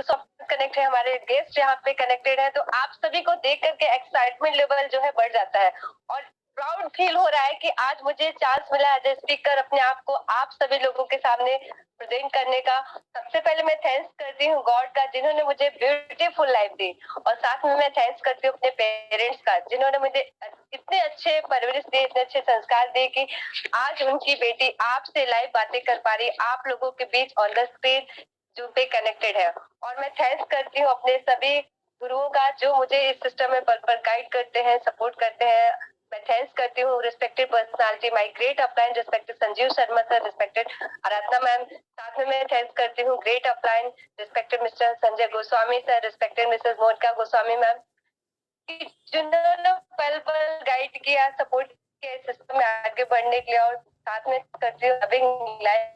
Connect है, हमारे guest यहाँ पे कनेक्टेड है, तो आप सभी को देख करके एक्साइटमेंट लेवल जो है बढ़ जाता है और प्राउड फील हो रहा है कि आज मुझे चांस मिला एज ए स्पीकर अपने आप को आप सभी लोगों के सामने प्रेजेंट करने का। सबसे पहले मैं थैंक्स करती हूँ गॉड का, जिन्होंने मुझे ब्यूटीफुल लाइफ दी, और साथ में मैं थैंक्स करती हूँ अपने पेरेंट्स का, जिन्होंने मुझे इतने अच्छे परवरिश दी, इतने अच्छे संस्कार दिए कि आज उनकी बेटी आपसे लाइव बातें कर पा रही, आप लोगों के बीच ऑन द स्क्रीन जो पे कनेक्टेड है। और मैं थैंक्स करती हूँ अपने सभी गुरुओं का, जो मुझे इस सिस्टम में पर गाइड करते हैं, सपोर्ट करते हैं। मैं थैंक्स करती हूँ respected personality, my great upline, respected Sanjeev Sharma sir, respected Aradhana ma'am. साथ में मैं थैंक्स करती हूँ great upline, respected Mr Sanjay Goswami sir, respected Mrs Monika Goswami ma'am, जिन्होंने पल पल गाइड किया, सपोर्ट किया सिस्टम में आगे बढ़ने के लिए। और साथ में करती हूँ लविंग लाइफ,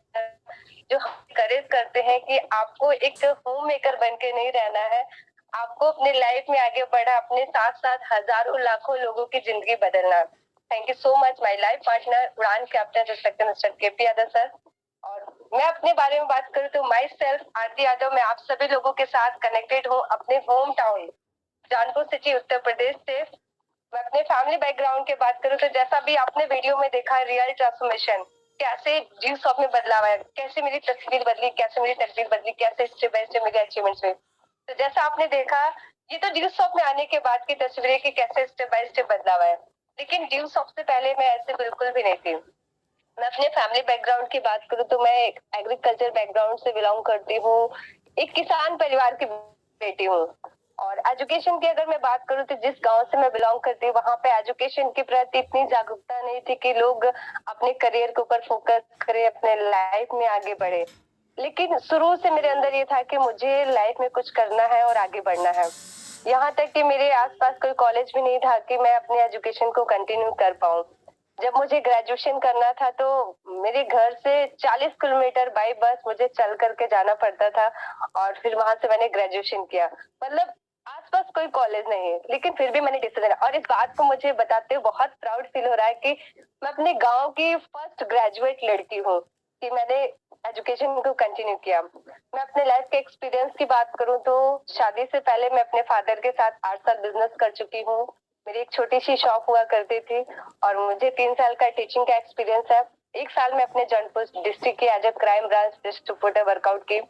जो करेज करते हैं कि आपको एक होम मेकर बन के नहीं रहना है, आपको अपने लाइफ में आगे बढ़ा, अपने साथ साथ हजारों लाखों लोगों की जिंदगी बदलना। Thank you so much my life partner Udaan captain respected mister KP Yadav sir. और मैं अपने बारे में बात करूँ तो माई सेल्फ आरती यादव, मैं आप सभी लोगों के साथ कनेक्टेड हूँ अपने home town Janpur city Uttar Pradesh से। मैं अपने फैमिली बैकग्राउंड की बात करूँ तो जैसा भी आपने वीडियो में देखा, रियल ट्रांसफॉर्मेशन कैसे जीव शॉप में बदलाव आया, कैसे मेरी तस्वीर बदली, कैसे मेरी तकदीर बदली, कैसे स्टेप बाय स्टेप मेरे अचीवमेंट्स हुए। तो जैसा आपने देखा, ये तो ड्यू शॉप में आने के बाद की तस्वीरें कि कैसे स्टेप बाय स्टेप बदलाव आया, लेकिन ड्यू शॉप से पहले मैं ऐसे बिल्कुल भी नहीं थी। मैं अपने फैमिली बैकग्राउंड की बात करूँ तो मैं एग्रीकल्चर बैकग्राउंड से बिलोंग करती हूँ, एक किसान परिवार की बेटी हूँ। और एजुकेशन की अगर मैं बात करूँ तो जिस गांव से मैं बिलोंग करती हूँ वहां पे एजुकेशन के प्रति इतनी जागरूकता नहीं थी कि लोग अपने करियर के ऊपर फोकस करें, अपने लाइफ में आगे बढ़े। लेकिन शुरू से मेरे अंदर ये था कि मुझे लाइफ में कुछ करना है और आगे बढ़ना है। यहाँ तक कि मेरे आसपास कोई कॉलेज भी नहीं था कि मैं अपने एजुकेशन को कंटिन्यू कर पाऊँ। जब मुझे ग्रेजुएशन करना था तो मेरे घर से 40 किलोमीटर बाई बस मुझे चल करके जाना पड़ता था, और फिर वहां से मैंने ग्रेजुएशन किया। मतलब आसपास कोई कॉलेज नहीं है, लेकिन फिर भी मैंने डिसीजन, और इस बात को मुझे बताते हुए बहुत प्राउड फील हो रहा है कि मैं अपने गांव की फर्स्ट ग्रेजुएट लड़की हूँ कि मैंने एजुकेशन को कंटिन्यू किया। मैं अपने लाइफ के एक्सपीरियंस की बात करूँ तो शादी से पहले मैं अपने फादर के साथ 8 साल बिजनेस कर चुकी हूँ। मेरी एक छोटी सी शॉप हुआ करती थी, और मुझे 3 साल का टीचिंग का एक्सपीरियंस है। 1 साल में अपने जौनपुर डिस्ट्रिक्ट की as a crime branch district reporter workout की।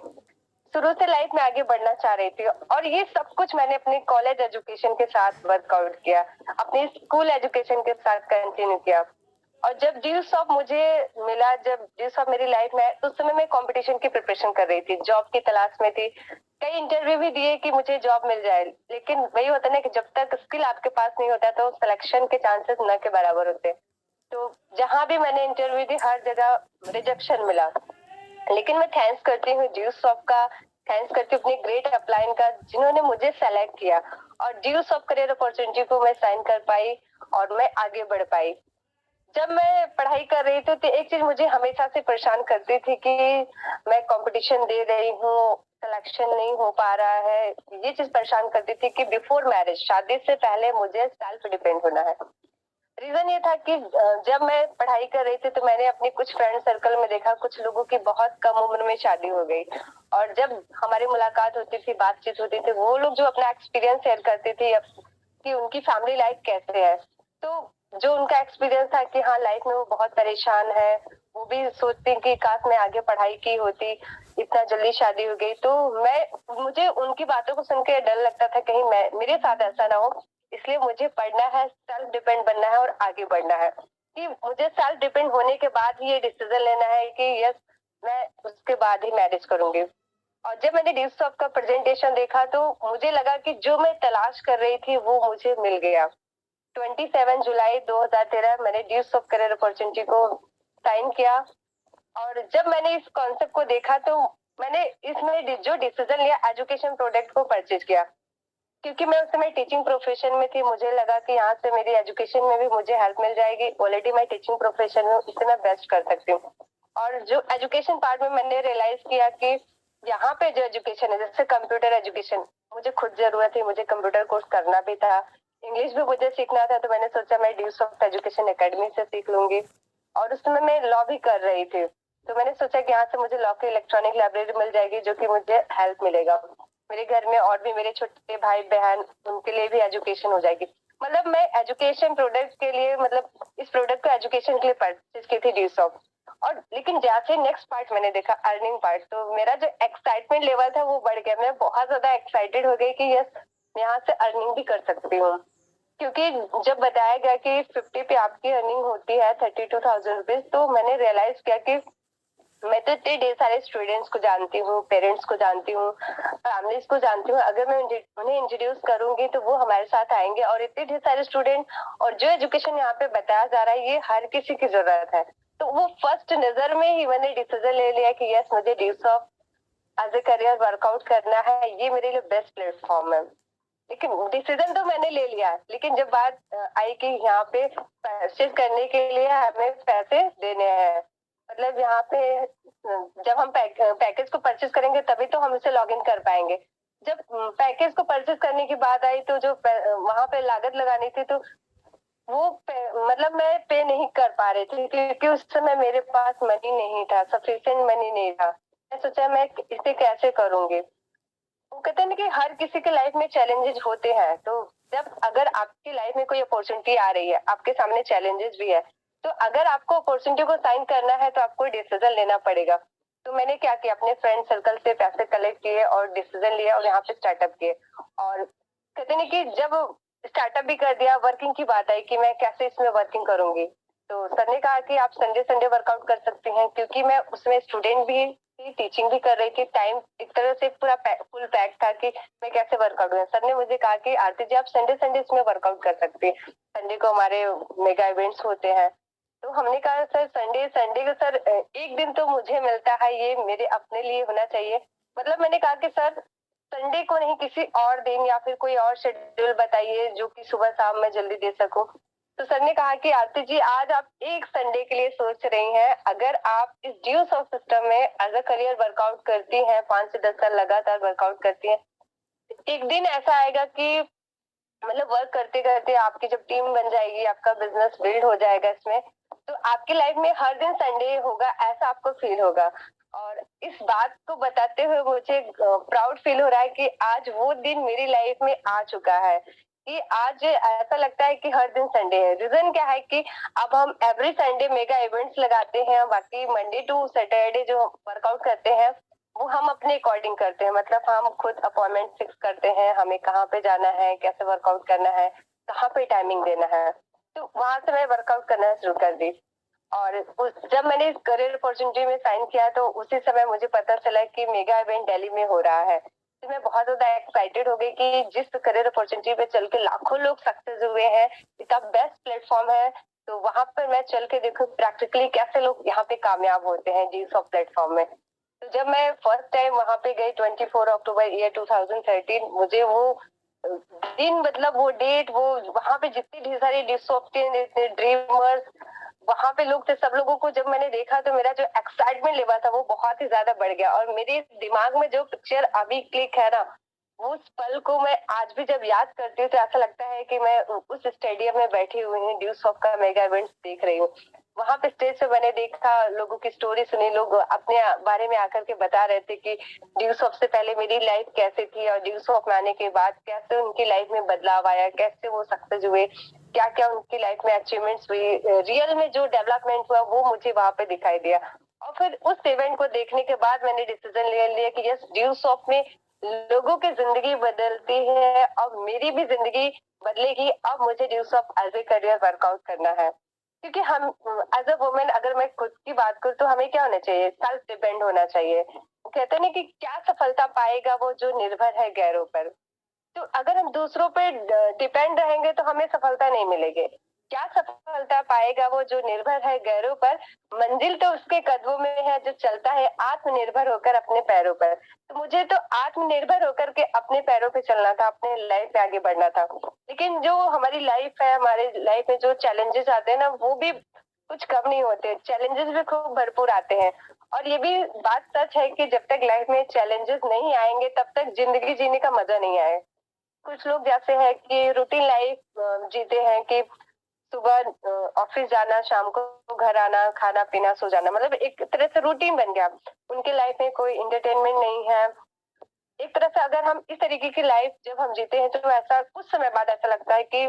शुरू से लाइफ में आगे बढ़ना चाह रही थी, और ये सब कुछ मैंने अपने कॉलेज एजुकेशन के साथ वर्कआउट किया, अपने स्कूल एजुकेशन के साथ कंटिन्यू किया। और जब ड्यू शॉप मुझे मिला, जब ड्यू शॉप मेरी लाइफ में, तो उस समय मैं कंपटीशन की प्रिपरेशन कर रही थी, जॉब की तलाश में थी। कई इंटरव्यू भी दिए कि मुझे जॉब मिल जाए, लेकिन वही होता ना कि जब तक स्किल आपके पास नहीं होता तो सिलेक्शन के चांसेस न के बराबर होते। तो जहां भी मैंने इंटरव्यू दी हर जगह रिजेक्शन मिला। लेकिन मैं थैंक्स करती हूँ ड्यू शॉप का, थैंक्स करती हूँ अपनी ग्रेट अपलाइन का, जिन्होंने मुझे सेलेक्ट किया, और ड्यू शॉप करियर अपॉर्चुनिटी को मैं साइन कर पाई और मैं आगे बढ़ पाई। जब मैं पढ़ाई कर रही थी तो एक चीज मुझे हमेशा से परेशान करती थी कि मैं कंपटीशन दे रही हूँ, सिलेक्शन नहीं हो पा रहा है। ये चीज परेशान करती थी कि बिफोर मैरिज, शादी से पहले मुझे सेल्फ डिपेंड होना है। रीजन ये था कि जब मैं पढ़ाई कर रही थी तो मैंने अपने कुछ फ्रेंड सर्कल में देखा कुछ लोगों की बहुत कम उम्र में शादी हो गई, और जब हमारी मुलाकात होती थी, बातचीत होती थी, वो लोग जो अपना एक्सपीरियंस शेयर करती थी कि उनकी फैमिली लाइफ कैसे है, तो जो उनका एक्सपीरियंस था कि हाँ लाइफ में वो बहुत परेशान है, वो भी सोचती कि काश मैं आगे पढ़ाई की होती, इतना जल्दी शादी हो गई। तो मुझे उनकी बातों को सुन के डर लगता था कहीं मैं मेरे साथ ऐसा ना हो। इसलिए मुझे पढ़ना है, सेल्फ डिपेंड बनना है और आगे बढ़ना है, कि मुझे सेल्फ डिपेंड होने के बाद ही ये डिसीजन लेना है कि यस मैं उसके बाद ही मैरिज करूंगी। और जब मैंने ड्यू शॉप का प्रेजेंटेशन देखा तो मुझे लगा कि जो मैं तलाश कर रही थी वो मुझे मिल गया। 27 जुलाई 2013 मैंने ड्यू शॉप करियर अपॉर्चुनिटी को साइन किया, और जब मैंने इस कॉन्सेप्ट को देखा तो मैंने इसमें जो डिसीजन लिया, एजुकेशन प्रोडक्ट को परचेज किया, क्योंकि मैं उस समय टीचिंग प्रोफेशन में थी। मुझे लगा कि यहाँ से मेरी एजुकेशन में भी मुझे हेल्प मिल जाएगी, ऑलरेडी मैं टीचिंग प्रोफेशन में, इसे मैं बेस्ट कर सकती हूँ। और जो एजुकेशन पार्ट में मैंने रियलाइज किया कि यहाँ पे जो एजुकेशन है, जैसे कंप्यूटर एजुकेशन, मुझे खुद जरूरत थी, मुझे कंप्यूटर कोर्स करना भी था, इंग्लिश भी मुझे सीखना था, तो मैंने सोचा मैं ड्यू शॉप एजुकेशन एकेडमी से सीख लूंगी। और उस समय मैं लॉ भी कर रही थी, तो मैंने सोचा कि यहाँ से मुझे लॉ की इलेक्ट्रॉनिक लाइब्रेरी मिल जाएगी, जो कि मुझे हेल्प मिलेगा। मेरे घर में और भी मेरे छोटे भाई बहन, उनके लिए भी एजुकेशन हो जाएगी। मतलब मैं एजुकेशन प्रोडक्ट के लिए, मतलब इस प्रोडक्ट को एजुकेशन के लिए परचेज की थी ड्यू शॉप। और लेकिन जैसे नेक्स्ट पार्ट मैंने देखा, अर्निंग पार्ट, तो मेरा जो एक्साइटमेंट लेवल था वो बढ़ गया। मैं बहुत ज्यादा एक्साइटेड हो गई कि यस, मैं यहाँ से अर्निंग भी कर सकती हूँ। क्योंकि जब बताया गया कि 50 पे आपकी अर्निंग होती है 32,000 रुपीज, तो मैंने रियलाइज किया कि मैं तो इतने ढेर सारे स्टूडेंट्स को जानती हूँ, पेरेंट्स को जानती हूँ, फैमिलीज को जानती हूँ। अगर मैं उन्हें इंट्रोड्यूस करूंगी तो वो हमारे साथ आएंगे। और इतने ढेर सारे स्टूडेंट, और जो एजुकेशन यहाँ पे बताया जा रहा है ये हर किसी की जरूरत है। तो वो फर्स्ट नजर में ही मैंने डिसीजन ले लिया कि यस, मुझे deuce of as a career workout करना है, ये मेरे लिए बेस्ट प्लेटफॉर्म है। लेकिन डिसीजन तो मैंने ले लिया, लेकिन जब बात आई कि यहाँ पे परचेज करने के लिए हमें पैसे देने हैं, मतलब यहाँ पे जब हम पैकेज को परचेज करेंगे तभी तो हम इसे लॉग इन कर पाएंगे। जब पैकेज को परचेज करने की बात आई तो जो वहां पे लागत लगानी थी, तो वो मतलब मैं पे नहीं कर पा रही थी, क्योंकि उस समय मेरे पास मनी नहीं था, सफिशिएंट मनी नहीं था। मैं सोचा मैं इसे कैसे करूंगी। वो कहते हैं ना कि हर किसी के लाइफ में चैलेंजेस होते हैं। तो जब अगर आपकी लाइफ में कोई अपॉर्चुनिटी आ रही है, आपके सामने चैलेंजेस भी है, तो अगर आपको अपॉर्चुनिटी को साइन करना है तो आपको डिसीजन लेना पड़ेगा। तो मैंने क्या किया, अपने फ्रेंड सर्कल से पैसे कलेक्ट किए और डिसीजन लिया और यहाँ पे स्टार्टअप किए। और कहते नहीं कि जब स्टार्टअप भी कर दिया, वर्किंग की बात आई कि मैं कैसे इसमें वर्किंग करूंगी, तो सर ने कहा कि आप संडे संडे वर्कआउट कर सकते हैं, क्योंकि मैं उसमें स्टूडेंट भी थी, टीचिंग भी कर रही थी। टाइम एक तरह से पूरा फुल पैक था कि मैं कैसे वर्कआउट करूँ। सर ने मुझे कहा कि आरती जी, आप संडे संडे इसमें वर्कआउट कर सकते हैं, संडे को हमारे मेगा इवेंट्स होते हैं। तो हमने कहा सर, संडे संडे को सर एक दिन तो मुझे मिलता है, ये मेरे अपने लिए होना चाहिए। मतलब मैंने कहा कि सर, संडे को नहीं, किसी और दिन या फिर कोई और शेड्यूल बताइए जो कि सुबह शाम मैं जल्दी दे सकूं। तो सर ने कहा कि आरती जी, आज आप एक संडे के लिए सोच रही हैं, अगर आप इस ड्यूस ऑफ सिस्टम में एज अ करियर वर्कआउट करती हैं, 5 से 10 साल लगातार वर्कआउट करती हैं, एक दिन ऐसा आएगा कि मतलब वर्क करते करते आपकी जब टीम बन जाएगी, आपका बिजनेस बिल्ड हो जाएगा इसमें, तो आपकी लाइफ में हर दिन संडे होगा, ऐसा आपको फील होगा। और इस बात को बताते हुए मुझे प्राउड फील हो रहा है कि आज वो दिन मेरी लाइफ में आ चुका है, कि आज ऐसा लगता है कि हर दिन संडे है। रीजन क्या है कि अब हम एवरी संडे मेगा इवेंट्स लगाते हैं, बाकी मंडे टू सैटरडे जो वर्कआउट करते हैं वो हम अपने अकॉर्डिंग करते हैं। मतलब हम खुद अपॉइंटमेंट फिक्स करते हैं, हमें कहाँ पे जाना है, कैसे वर्कआउट करना है, कहाँ पे टाइमिंग देना है। तो वहां से मैं वर्कआउट करना शुरू कर दी। और जब मैंने इस करियर अपॉर्चुनिटी में साइन किया तो उसी समय मुझे पता चला कि मेगा इवेंट दिल्ली में हो रहा है। तो मैं बहुत ज्यादा एक्साइटेड हो गई कि जिस करियर अपॉर्चुनिटी पे चल के लाखों लोग सक्सेस हुए हैं, इतना बेस्ट प्लेटफॉर्म है, तो वहां पर मैं चल के देखूं प्रैक्टिकली कैसे लोग यहाँ पे कामयाब होते हैं जी सॉफ्ट प्लेटफॉर्म में। तो जब मैं फर्स्ट टाइम वहां पे गई 24 अक्टूबर ईयर 2013, मुझे वो दिन, मतलब वो डेट, वो वहां पे जितने ढेर सारे ड्रीमर्स वहां पे लोग थे, सब लोगों को जब मैंने देखा तो मेरा जो एक्साइटमेंट लेवल था वो बहुत ही ज्यादा बढ़ गया। और मेरे दिमाग में जो पिक्चर अभी क्लिक है ना, वो उस पल को मैं आज भी जब याद करती हूँ तो ऐसा लगता है कि मैं उस स्टेडियम में बैठी हुई हूँ, ड्यूस ऑफ का मेगा इवेंट देख रही हूँ। वहां पे स्टेज पे मैंने देखा, लोगों की स्टोरी सुनी, लोग अपने बारे में आकर के बता रहे थे कि ड्यूस ऑफ से पहले मेरी लाइफ कैसे थी और ड्यूस ऑफ में आने के बाद कैसे उनकी लाइफ में बदलाव आया, कैसे वो सक्सेस हुए, क्या क्या उनकी लाइफ में अचीवमेंट्स हुई, रियल में जो डेवलपमेंट हुआ वो मुझे वहां पे दिखाई दिया। और फिर उस इवेंट को देखने के बाद मैंने डिसीजन ले लिया कि यस, ड्यूस ऑफ में लोगों की जिंदगी बदलती है, अब मेरी भी जिंदगी बदलेगी। अब मुझे deuce of as a career workout करना है, क्योंकि हम एज अ वुमेन, अगर मैं खुद की बात करूँ तो हमें क्या होना चाहिए, सेल्फ डिपेंड होना चाहिए। वो कहते हैं ना कि क्या सफलता पाएगा वो जो निर्भर है गैरों पर। तो अगर हम दूसरों पे डिपेंड रहेंगे तो हमें सफलता नहीं मिलेगी। क्या सफलता पाएगा वो जो निर्भर है गैरों पर, मंजिल तो उसके कदमों में है जो चलता है आत्मनिर्भर होकर अपने पैरों पर। तो मुझे तो आत्मनिर्भर होकर के अपने पैरों पे चलना था, अपने लाइफ में आगे बढ़ना था। लेकिन जो हमारी लाइफ है, हमारे लाइफ में जो चैलेंजेस आते हैं ना, वो भी कुछ कम नहीं होते, चैलेंजेस भी खूब भरपूर आते हैं। और ये भी बात सच है कि जब तक लाइफ में चैलेंजेस नहीं आएंगे तब तक जिंदगी जीने का मजा नहीं आए। कुछ लोग जैसे है कि रूटीन लाइफ जीते हैं कि सुबह ऑफिस जाना, शाम को घर आना, खाना पीना, सो जाना, मतलब एक तरह से रूटीन बन गया। उनके लाइफ में कोई एंटरटेनमेंट नहीं है, एक तरह से अगर हम इस तरीके की लाइफ जब हम जीते हैं तो ऐसा कुछ समय बाद ऐसा लगता है कि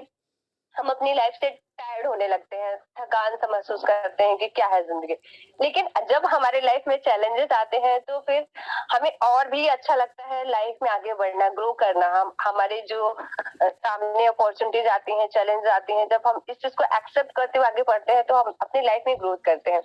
हम अपनी लाइफ से टायर्ड होने लगते हैं, थकान सा महसूस करते हैं कि क्या है जिंदगी। लेकिन जब हमारे लाइफ में चैलेंजेस आते हैं तो फिर हमें और भी अच्छा लगता है लाइफ में आगे बढ़ना, ग्रो करना। हम हमारे जो सामने अपॉर्चुनिटीज आती हैं, चैलेंज आती हैं, जब हम इस चीज को एक्सेप्ट करते हुए आगे बढ़ते हैं तो हम अपनी लाइफ में ग्रोथ करते हैं।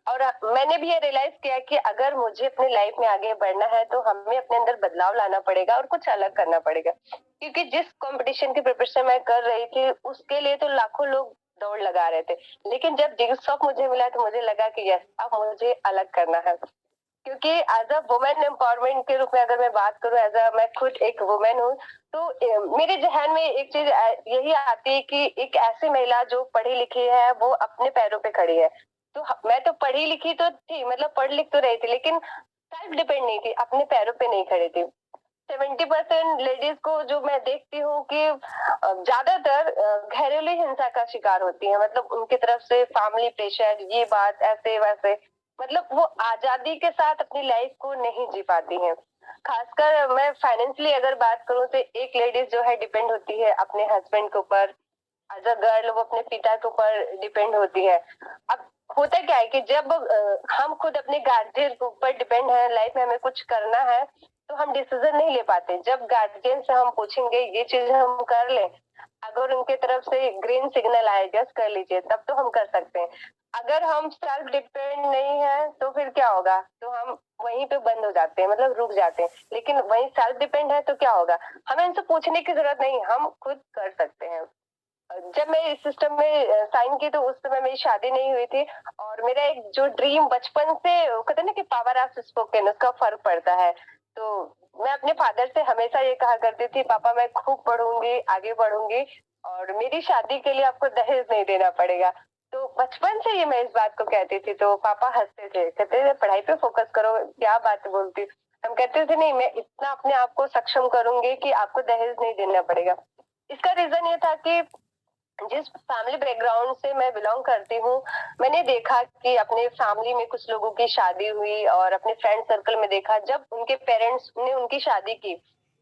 और मैंने भी ये रियलाइज किया कि अगर मुझे अपनी लाइफ में आगे बढ़ना है तो हमें अपने अंदर बदलाव लाना पड़ेगा और कुछ अलग करना पड़ेगा। क्योंकि जिस कंपटीशन की प्रिपरेशन मैं कर रही थी उसके लिए तो लाखों लोग दौड़ लगा रहे थे, लेकिन जब जिगसॉफ मुझे मिला तो मुझे लगा कि यस, अब मुझे अलग करना है। क्योंकि एज अ वुमेन एम्पावरमेंट के रूप में अगर मैं बात करूं, एज अ मैं खुद एक वुमेन हूँ, तो मेरे जहन में एक चीज यही आती है कि एक ऐसी महिला जो पढ़ी लिखी है वो अपने पैरों पे खड़ी है। तो मैं तो पढ़ी लिखी तो थी, मतलब पढ़ लिख तो रही थी, लेकिन सेल्फ डिपेंड नहीं थी, अपने पैरों पे नहीं खड़ी थी। 70% लेडीज को जो मैं देखती हूँ कि ज्यादातर घरेलू हिंसा का शिकार होती है। मतलब उनकी तरफ से फैमिली प्रेशर, ये बात, ऐसे वैसे, मतलब वो आजादी के साथ अपनी लाइफ को नहीं जी पाती हैं। खासकर मैं फाइनेंशियली अगर बात करूँ तो एक लेडीज जो है डिपेंड होती है अपने हस्बैंड के ऊपर, एज अ गर्ल वो अपने पिता के ऊपर डिपेंड होती है। अब होता क्या है कि जब हम खुद अपने गार्जियन के ऊपर डिपेंड है, लाइफ में हमें कुछ करना है तो हम डिसीजन नहीं ले पाते। जब गार्जियन से हम पूछेंगे ये चीज हम कर लें, अगर उनके तरफ से ग्रीन सिग्नल आए जस्ट कर लीजिए, तब तो हम कर सकते हैं। अगर हम सेल्फ डिपेंड नहीं है तो फिर क्या होगा, तो हम वहीं पे बंद हो जाते हैं, मतलब रुक जाते हैं। लेकिन वहीं सेल्फ डिपेंड है तो क्या होगा, हमें इनसे पूछने की जरूरत नहीं, हम खुद कर सकते हैं। जब मैं इस सिस्टम में साइन की तो उस समय मेरी शादी नहीं हुई थी, और मेरा एक जो ड्रीम बचपन से, कहते हैं ना कि पावर ऑफ स्पोकन, उसका फर्क पड़ता है। तो मैं अपने फादर से हमेशा ये कहा करती थी, पापा मैं खूब पढ़ूंगी, आगे बढ़ूंगी, और मेरी शादी के लिए आपको दहेज नहीं देना पड़ेगा। तो बचपन से ये मैं इस बात को कहती थी, तो पापा हंसते थे, कहते थे पढ़ाई पे फोकस करो, क्या बात बोलती। हम कहते थे नहीं, मैं इतना अपने आप को सक्षम करूंगी कि आपको दहेज नहीं देना पड़ेगा। इसका रीजन ये था कि जिस फैमिली बैकग्राउंड से मैं बिलोंग करती हूँ, मैंने देखा कि अपने फैमिली में कुछ लोगों की शादी हुई, और अपने फ्रेंड सर्कल में देखा जब उनके पेरेंट्स ने उनकी शादी की,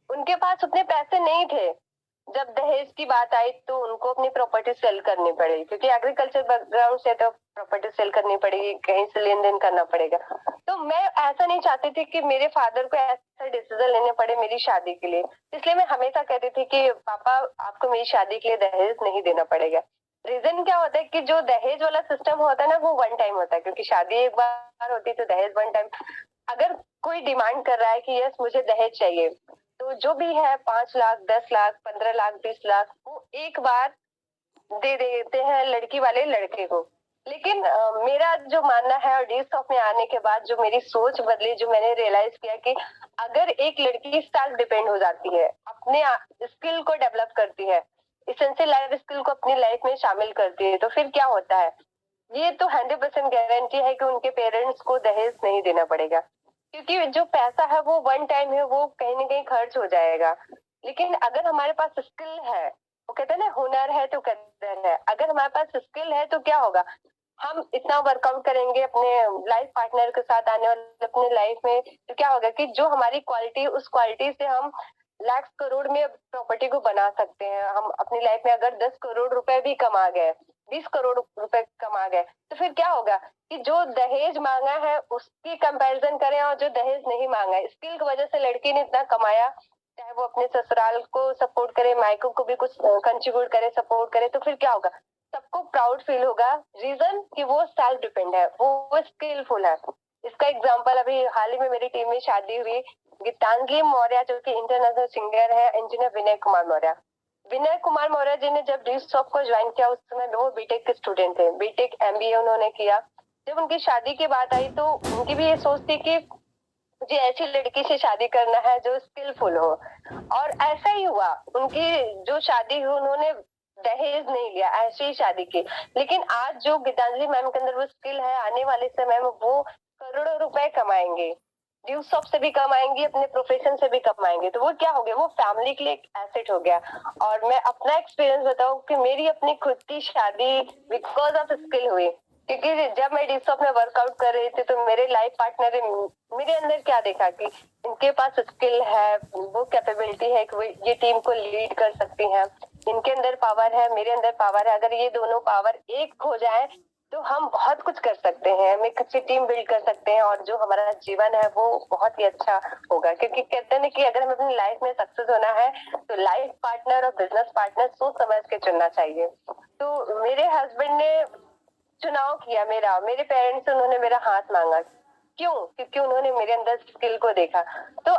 उनके पास उतने पैसे नहीं थे। जब दहेज की बात आई तो उनको अपनी प्रॉपर्टी सेल करनी पड़ी, क्योंकि एग्रीकल्चर बैकग्राउंड से तो प्रॉपर्टी सेल करनी पड़ेगी, कहीं से लेन देन करना पड़ेगा। तो मैं ऐसा नहीं चाहती थी कि मेरे फादर को ऐसा डिसीजन लेने पड़े मेरी शादी के लिए। इसलिए मैं हमेशा कहती थी कि पापा आपको मेरी शादी के लिए दहेज नहीं देना पड़ेगा। रीजन क्या होता है कि जो दहेज वाला सिस्टम होता है ना, वो वन टाइम होता है, क्योंकि शादी एक बार होती है तो दहेज वन टाइम। अगर कोई डिमांड कर रहा है कि यस मुझे दहेज चाहिए, तो जो भी है 5 लाख, 10 लाख, 15 लाख, 20 लाख, वो एक बार दे देते हैं लड़की वाले लड़के को। लेकिन मेरा जो मानना है, और डी स्टॉप में आने के बाद जो मेरी सोच बदली, जो मैंने रियलाइज किया कि अगर एक लड़की सेल्फ डिपेंड हो जाती है, अपने स्किल को डेवलप करती है, इसेंशियल लाइफ स्किल को अपनी लाइफ में शामिल करती है, तो फिर क्या होता है, ये तो 100% गारंटी है कि उनके पेरेंट्स को दहेज नहीं देना पड़ेगा। क्योंकि जो पैसा है वो वन टाइम है, वो कहीं ना कहीं खर्च हो जाएगा। लेकिन अगर हमारे पास स्किल है, वो कहते हैं ना हुनर है तो कदर है, अगर हमारे पास स्किल है तो क्या होगा, हम इतना वर्कआउट करेंगे अपने लाइफ पार्टनर के साथ आने वाले अपने लाइफ में, तो क्या होगा कि जो हमारी क्वालिटी, उस क्वालिटी से हम लाख करोड़ में प्रॉपर्टी को बना सकते हैं। हम अपनी लाइफ में अगर 10 करोड़ रुपए भी कमा गए, 20 करोड़ रुपए कमा गए, तो फिर क्या होगा कि जो दहेज मांगा है उसकी कंपैरिजन करें, और जो दहेज नहीं मांगा है, स्किल की वजह से लड़की ने इतना कमाया, चाहे वो अपने ससुराल को सपोर्ट करे, मायको को भी कुछ कंट्रीब्यूट करे, सपोर्ट करे, तो फिर क्या होगा, सबको प्राउड फील होगा। रीजन कि वो सेल्फ डिपेंड है, वो स्किलफुल है। इसका एग्जाम्पल अभी हाल ही में मेरी टीम में शादी हुई, गीतांजलि मौर्य जो कि इंटरनेशनल सिंगर है, इंजीनियर विनय कुमार मौर्य। विनय कुमार मौर्य जी ने जब डी शॉप को ज्वाइन किया उस समय वो बीटेक के स्टूडेंट थे, बीटेक एमबीए उन्होंने किया। जब उनकी शादी की बात आई तो उनकी भी ये सोच थी कि मुझे ऐसी लड़की से शादी करना है जो स्किलफुल हो, और ऐसा ही हुआ। उनकी जो शादी हुई, उन्होंने दहेज नहीं लिया, ऐसी ही शादी की। लेकिन आज जो गीतांजलि मैम के अंदर वो स्किल है, आने वाले समय में वो करोड़ों रुपए कमाएंगे, ड्यू शॉप से भी कमाएंगे, अपने प्रोफेशन से भी कमाएंगे। तो वो क्या हो गया, वो फैमिली के लिए एक एसेट हो गया। और मैं अपना एक्सपीरियंस बताऊं कि मेरी अपनी खुद की शादी बिकॉज ऑफ स्किल हुई, क्योंकि जब मैं डिस्कॉप में वर्कआउट कर रही थी तो मेरे लाइफ पार्टनर ने मेरे अंदर क्या देखा कि इनके पास स्किल है, वो कैपेबिलिटी है कि वो ये टीम को लीड कर सकती हैं, इनके अंदर पावर है, मेरे अंदर पावर है, अगर ये दोनों पावर एक हो जाए तो हम बहुत कुछ कर सकते हैं, हम एक अच्छी टीम बिल्ड कर सकते हैं और जो हमारा जीवन है वो बहुत ही अच्छा होगा। क्योंकि कहते हैं ना कि अगर हमें अपनी लाइफ में सक्सेस होना है तो लाइफ पार्टनर और बिजनेस पार्टनर सोच समझ के चुनना चाहिए। तो मेरे हस्बैंड ने चुनाव किया मेरा, मेरे पेरेंट्स से उन्होंने मेरा हाथ मांगा। क्यों? क्योंकि उन्होंने मेरे अंदर स्किल को देखा। तो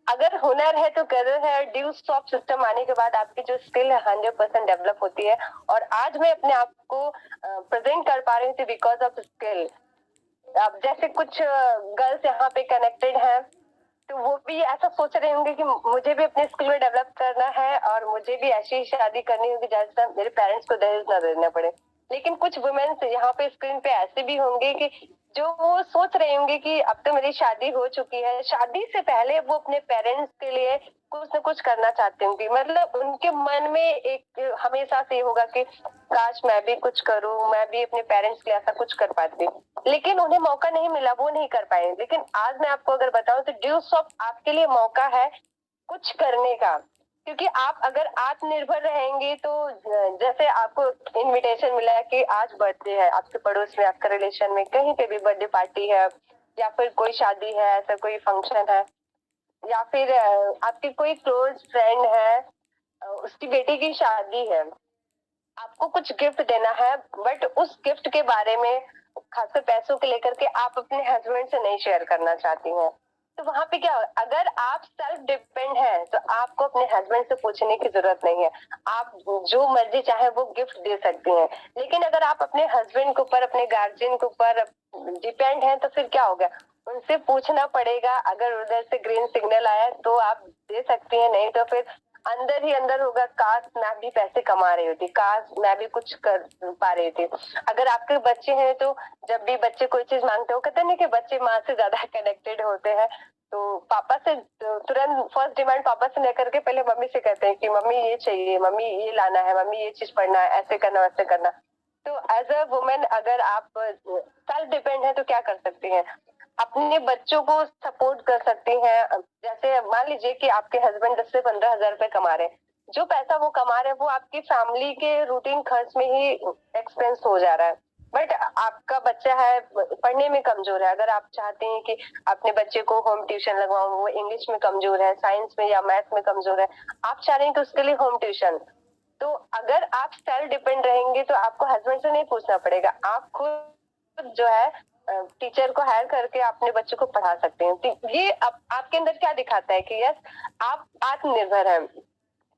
अगर हुनर है तो कदर है, ड्यू स्टॉप सिस्टम आने के बाद आपकी जो स्किल है 100% डेवलप होती है। और आज मैं अपने आप को प्रेजेंट कर पा रही थी बिकॉज ऑफ स्किल। अब जैसे कुछ गर्ल्स यहाँ पे कनेक्टेड हैं तो वो भी ऐसा सोच रहे होंगे कि मुझे भी अपने स्किल में डेवलप करना है और मुझे भी ऐसी शादी करनी होगी जैसे मेरे पेरेंट्स को दहेज ना देना पड़े। लेकिन कुछ वुमेन्स यहाँ पे स्क्रीन पे ऐसे भी होंगे कि जो वो सोच रहे होंगे कि अब तो मेरी शादी हो चुकी है, शादी से पहले वो अपने पेरेंट्स के लिए कुछ न कुछ करना चाहते होंगे। मतलब उनके मन में एक हमेशा से होगा कि काश मैं भी कुछ करूं, मैं भी अपने पेरेंट्स के लिए ऐसा कुछ कर पाती। लेकिन उन्हें मौका नहीं मिला, वो नहीं कर पाए। लेकिन आज मैं आपको अगर बताऊं तो ड्यू ऑफ आपके लिए मौका है कुछ करने का। क्योंकि आप अगर आत्मनिर्भर रहेंगे तो जैसे आपको इनविटेशन मिला है कि आज बर्थडे है, आपके पड़ोस में, आपके रिलेशन में कहीं पे भी बर्थडे पार्टी है या फिर कोई शादी है, ऐसा कोई फंक्शन है, या फिर आपकी कोई क्लोज फ्रेंड है, उसकी बेटी की शादी है, आपको कुछ गिफ्ट देना है, बट उस गिफ्ट के बारे में खासकर पैसों के लेकर के आप अपने हस्बैंड से नहीं शेयर करना चाहती हैं। तो वहां पे क्या, अगर आप सेल्फ डिपेंड हैं तो आपको अपने हस्बैंड से पूछने की जरूरत नहीं है, आप जो मर्जी चाहे वो गिफ्ट दे सकती हैं। लेकिन अगर आप अपने हस्बैंड के ऊपर, अपने गार्जियन के ऊपर डिपेंड हैं तो फिर क्या होगा, उनसे पूछना पड़ेगा। अगर उधर से ग्रीन सिग्नल आया तो आप दे सकती हैं, नहीं तो फिर अंदर ही अंदर होगा काश मैं भी पैसे कमा रही होती, काश मैं भी कुछ कर पा रही थी। अगर आपके बच्चे हैं तो जब भी बच्चे कोई चीज मांगते हो, कहते नहीं कि बच्चे माँ से ज्यादा कनेक्टेड होते हैं, तो पापा से तुरंत फर्स्ट डिमांड पापा से लेकर के पहले मम्मी से कहते हैं कि मम्मी ये चाहिए, मम्मी ये लाना है, मम्मी ये चीज पढ़ना है, ऐसे करना वैसे करना। तो एज अ वुमेन अगर आप सेल्फ डिपेंड है तो क्या कर सकती हैं, अपने बच्चों को सपोर्ट कर सकती हैं। जैसे मान लीजिए कि आपके हस्बैंड 10 से 15 हजार रुपए कमा रहे हैं, जो पैसा वो कमा रहे हैं वो आपकी फैमिली के रूटीन खर्च में ही एक्सपेंस हो जा रहा है। बट आपका बच्चा है पढ़ने में कमजोर है, अगर आप चाहते हैं कि अपने बच्चे को होम ट्यूशन लगवाऊं, वो इंग्लिश में कमजोर है, साइंस में या मैथ में कमजोर है, आप चाह रहे हैं कि उसके लिए होम ट्यूशन, तो अगर आप सेल्फ डिपेंड रहेंगे तो आपको हस्बैंड से नहीं पूछना पड़ेगा, आप खुद जो है टीचर को हायर करके अपने बच्चों को पढ़ा सकते हैं। तो ये आपके अंदर क्या दिखाता है कि यस आप आत्मनिर्भर हैं।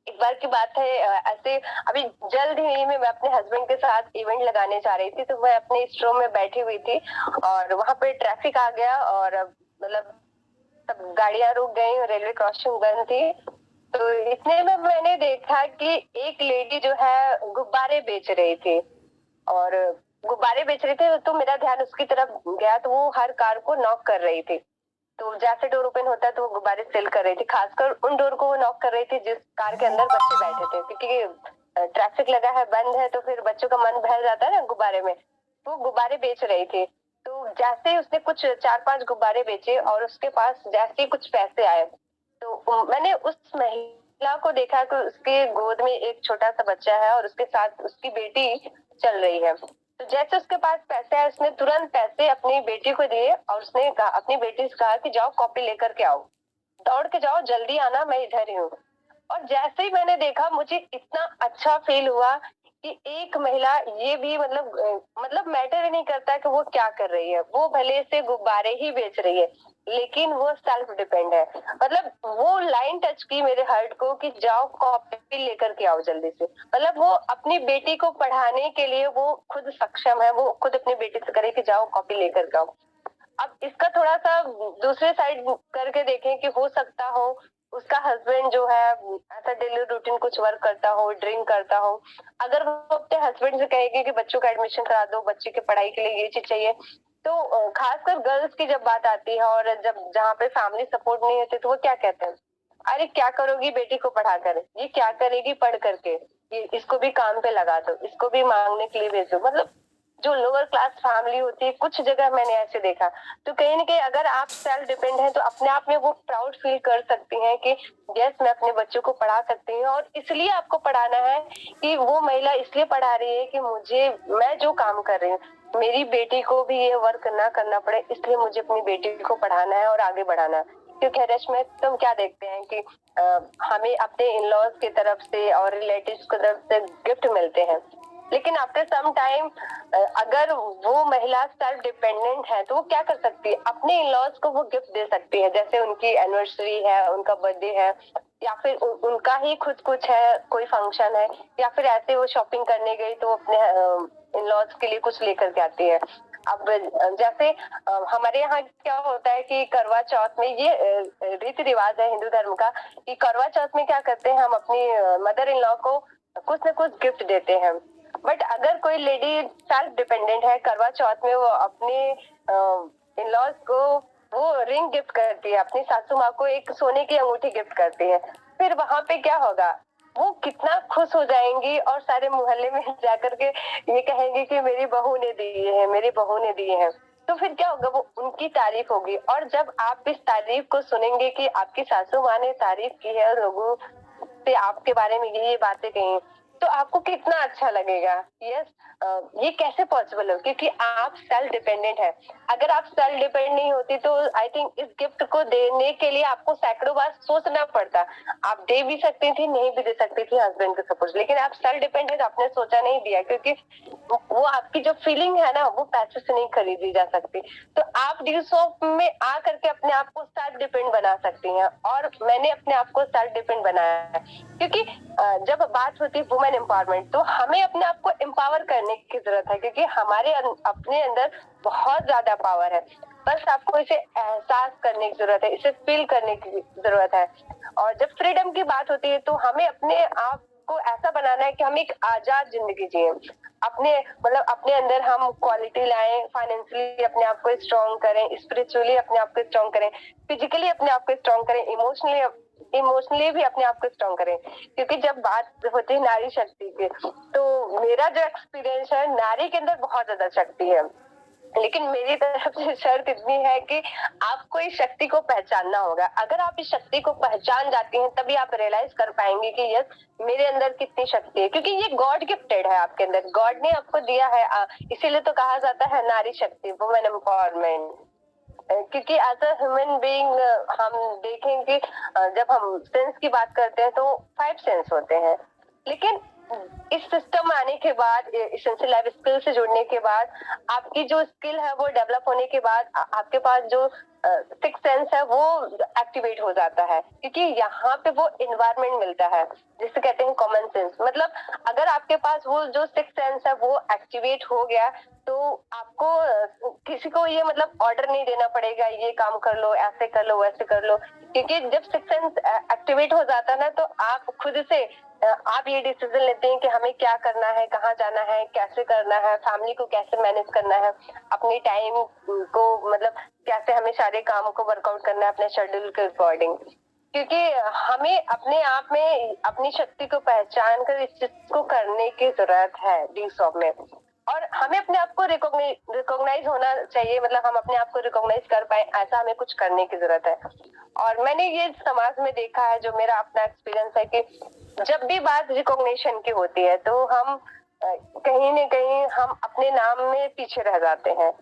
एक बार की बात है, ऐसे अभी जल्द ही में मैं अपने हस्बैंड के साथ इवेंट लगाने जा रही थी, तो मैं अपने स्टोर में बैठी हुई थी और वहां पे ट्रैफिक आ गया और मतलब सब गाड़ियां रुक गई, रेलवे क्रॉसिंग बंद थी। तो इतने में मैंने देखा कि एक लेडी जो है गुब्बारे बेच रही थी और गुब्बारे बेच रही थी, तो मेरा ध्यान उसकी तरफ गया, तो वो हर कार को नॉक कर रही थी। तो जैसे डोर ओपन होता है तो वो गुब्बारे सेल कर रही थी, खासकर उन डोर को वो नॉक कर रही थी जिस कार के अंदर बच्चे बैठे थे, क्योंकि ट्रैफिक लगा है, बंद है, तो फिर बच्चों का मन बहल जाता है ना गुब्बारे में। वो गुब्बारे बेच रही थी, तो जैसे ही उसने कुछ 4-5 गुब्बारे बेचे और उसके पास जैसे ही कुछ पैसे आए, तो मैंने उस महिला को देखा कि उसके गोद में एक छोटा सा बच्चा है और उसके साथ उसकी बेटी चल रही है। तो जैसे उसके पास पैसे आए, उसने तुरंत पैसे अपनी बेटी को दिए और उसने अपनी बेटी से कहा कि जाओ कॉपी लेकर के आओ, दौड़ के जाओ, जल्दी आना, मैं इधर ही हूँ। और जैसे ही मैंने देखा मुझे इतना अच्छा फील हुआ कि एक महिला ये भी मतलब मैटर ही नहीं करता कि वो क्या कर रही है, वो भले से गुब्बारे ही बेच रही है लेकिन वो सेल्फ डिपेंड है। मतलब वो लाइन टच की मेरे हार्ट को कि जाओ कॉपी लेकर के आओ जल्दी से। मतलब वो अपनी बेटी को पढ़ाने के लिए वो खुद सक्षम है, वो खुद अपनी बेटी से करे कि जाओ कॉपी लेकर के आओ। अब इसका थोड़ा सा दूसरे साइड करके देखें कि हो सकता हो उसका हस्बैंड जो है ऐसा डेली रूटीन कुछ वर्क करता हो, ड्रिंक करता हो, अगर वो अपने हस्बैंड से कहेगी कि बच्चों का एडमिशन करा दो, बच्चे की पढ़ाई के लिए ये चीज चाहिए, तो खासकर गर्ल्स की जब बात आती है और जब जहाँ पे फैमिली सपोर्ट नहीं होती तो वो क्या कहते हैं, अरे क्या करोगी बेटी को पढ़ा कर, ये क्या करेगी पढ़ करके, ये इसको भी काम पे लगा दो, इसको भी मांगने के लिए भेजो। मतलब जो लोअर क्लास फैमिली होती है, कुछ जगह मैंने ऐसे देखा। तो कहीं ना कहीं अगर आप सेल्फ डिपेंड हैं तो अपने आप में वो प्राउड फील कर सकती हैं कि यस, मैं अपने बच्चों को पढ़ा सकती हूँ। और इसलिए आपको पढ़ाना है कि वो महिला इसलिए पढ़ा रही है कि मैं जो काम कर रही हूँ, मेरी बेटी को भी ये वर्क ना करना पड़े, इसलिए मुझे अपनी बेटी को पढ़ाना है और आगे बढ़ाना है। क्योंकि रश्मि, तुम क्या देखते हैं कि हमें अपने इन लॉज की तरफ से और रिलेटिव्स की तरफ से गिफ्ट मिलते हैं, लेकिन आफ्टर सम टाइम अगर वो महिला सेल्फ डिपेंडेंट है तो वो क्या कर सकती है, अपने इन लॉज को वो गिफ्ट दे सकती है। जैसे उनकी एनिवर्सरी है, उनका बर्थडे है, या फिर उनका ही खुद कुछ है, कोई फंक्शन है, या फिर ऐसे वो शॉपिंग करने गई तो अपने इन लॉज के लिए कुछ लेकर के आती है। अब जैसे हमारे यहाँ क्या होता है कि करवा चौथ में ये रीति रिवाज है हिंदू धर्म का कि करवा चौथ में क्या करते हैं, हम अपनी मदर इन लॉ को कुछ न कुछ गिफ्ट देते हैं। बट अगर कोई लेडी सेल्फ डिपेंडेंट है, करवा चौथ में वो अपने इन लॉज को वो रिंग गिफ्ट करती है, अपनी सासू माँ को एक सोने की अंगूठी गिफ्ट करती है। फिर वहां पे क्या होगा, वो कितना खुश हो जाएंगी और सारे मोहल्ले में जाकर के ये कहेंगे कि मेरी बहू ने दिए हैं, मेरी बहू ने दिए हैं। तो फिर क्या होगा, वो उनकी तारीफ होगी। और जब आप इस तारीफ को सुनेंगे कि आपकी सासू माँ ने तारीफ की है, लोगों से आपके बारे में ये बातें कही, तो आपको कितना अच्छा लगेगा। यस, ये कैसे पॉसिबल हो, क्योंकि आप सेल्फ डिपेंडेंट है। अगर आप सेल्फ डिपेंडेंट नहीं होती तो आई थिंक इस गिफ्ट को देने के लिए आपको सैकड़ों बार सोचना पड़ता। आप दे भी सकती थी, नहीं भी दे सकती थी हस्बैंड को सपोर्ट, लेकिन आप सेल्फ डिपेंडेंट, आपने सोचा नहीं दिया, क्योंकि वो आपकी जो फीलिंग है ना, वो पैसे से नहीं खरीदी जा सकती। तो आप डील शॉप में आ करके अपने आप को सेल्फ डिपेंड बना सकती हैं, और मैंने अपने आप को सेल्फ डिपेंड बनाया है। क्योंकि जब बात होती है वुमेन एम्पावरमेंट, तो हमें अपने आप को एम्पावर करने की जरूरत है, क्योंकि हमारे अपने अंदर बहुत ज्यादा पावर है। बस आपको इसे एहसास करने की जरूरत है, इसे फील करने की जरूरत है। और जब फ्रीडम की बात होती है तो हमें अपने आप को ऐसा बनाना है कि हम एक आजाद जिंदगी जिए, अपने अंदर हम क्वालिटी लाएं, फाइनेंशियली अपने आप को स्ट्रॉन्ग करें, स्पिरिचुअली अपने आप को स्ट्रॉन्ग करें, फिजिकली अपने आप को स्ट्रॉन्ग करें, इमोशनली भी अपने आप को स्ट्रॉन्ग करें। क्योंकि जब बात होती है नारी शक्ति की, तो मेरा जो एक्सपीरियंस है, नारी के अंदर बहुत ज्यादा शक्ति है, लेकिन मेरी तरफ से शर्त इतनी है कि आपको इस शक्ति को पहचानना होगा। अगर आप इस शक्ति को पहचान जाती हैं तभी आप रियलाइज कर पाएंगे कि यस, मेरे अंदर कितनी शक्ति है, क्योंकि ये गॉड गिफ्टेड है आपके अंदर, गॉड ने आपको दिया है। इसीलिए तो कहा जाता है नारी शक्ति, वुमेन एम्पावरमेंट। क्योंकि एज अ ह्यूमन बीइंग हम देखें कि जब हम सेंस की बात करते हैं तो 5 सेंस होते हैं, लेकिन इस सिस्टम आने के बाद, एसेंशियल लाइफ स्किल से जुड़ने के बाद, आपकी जो स्किल है वो डेवलप होने के बाद, आपके पास जो 6 सेंस है वो एक्टिवेट हो जाता है। क्योंकि यहाँ पे वो इन्वायरमेंट मिलता है जिसे कहते हैं कॉमन सेंस। मतलब अगर आपके पास वो जो 6 सेंस है वो एक्टिवेट हो गया तो आपको किसी को ये मतलब ऑर्डर नहीं देना पड़ेगा, ये काम कर लो, ऐसे कर लो, वैसे कर लो। क्योंकि जब 6 सेंस एक्टिवेट हो जाता है ना, तो आप खुद से आप ये डिसीजन लेते हैं कि हमें क्या करना है, कहाँ जाना है, कैसे करना है, फैमिली को कैसे मैनेज करना है, अपनी टाइम को मतलब कैसे हमें सारे काम को वर्कआउट करना है अपने शेड्यूल के अकॉर्डिंग। क्योंकि हमें अपने आप में अपनी शक्ति को पहचान कर इस चीज को करने की जरूरत है डी शॉप में। और हमें अपने आप को रिकॉग्नाइज होना चाहिए, मतलब हम अपने आप को रिकॉग्नाइज कर पाए, ऐसा हमें कुछ करने की जरूरत है। और मैंने ये समाज में देखा है, जो मेरा अपना एक्सपीरियंस है, कि जब भी बात रिकॉग्निशन की होती है तो हम कहीं न कहीं हम अपने नाम में पीछे रह जाते हैं।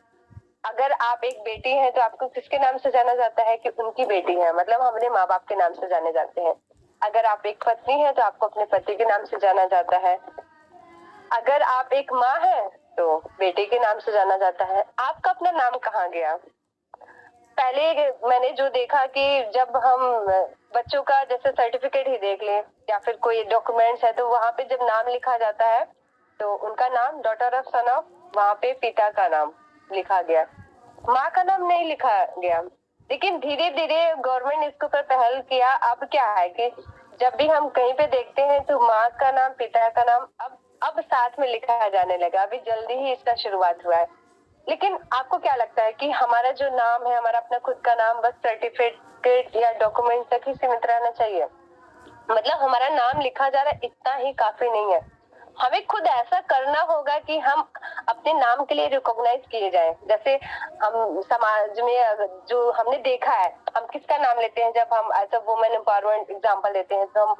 अगर आप एक बेटी हैं तो आपको किसके नाम से जाना जाता है, कि उनकी बेटी है, मतलब हम अपने माँ बाप के नाम से जाने जाते हैं। अगर आप एक पत्नी हैं तो आपको अपने पति के नाम से जाना जाता है। अगर आप एक माँ हैं तो बेटे के नाम से जाना जाता है। आपका अपना नाम कहाँ गया? पहले मैंने जो देखा कि जब हम बच्चों का जैसे सर्टिफिकेट ही देख लें या फिर कोई डॉक्यूमेंट्स है, तो वहाँ पे जब नाम लिखा जाता है तो उनका नाम डॉटर ऑफ सन ऑफ, वहाँ पे पिता का नाम लिखा गया, माँ का नाम नहीं लिखा गया। लेकिन धीरे धीरे गवर्नमेंट इसके ऊपर पहल किया। अब क्या है कि जब भी हम कहीं पे देखते हैं तो माँ का नाम, पिता का नाम अब साथ में लिखा जाने लगा। अभी जल्दी ही इसका शुरुआत हुआ है। लेकिन आपको क्या लगता है कि हमारा जो नाम है, हमारा अपना खुद का नाम बस सर्टिफिकेट या डॉक्यूमेंट तक ही सीमित रहना चाहिए? मतलब हमारा नाम लिखा जा रहा है, इतना ही काफी नहीं है। हमें खुद ऐसा करना होगा कि हम अपने नाम के लिए रिकॉग्नाइज किए जाएं। जैसे हम समाज में जो हमने देखा है, हम किसका नाम लेते हैं जब हम as a women empowerment example लेते हैं, तो हम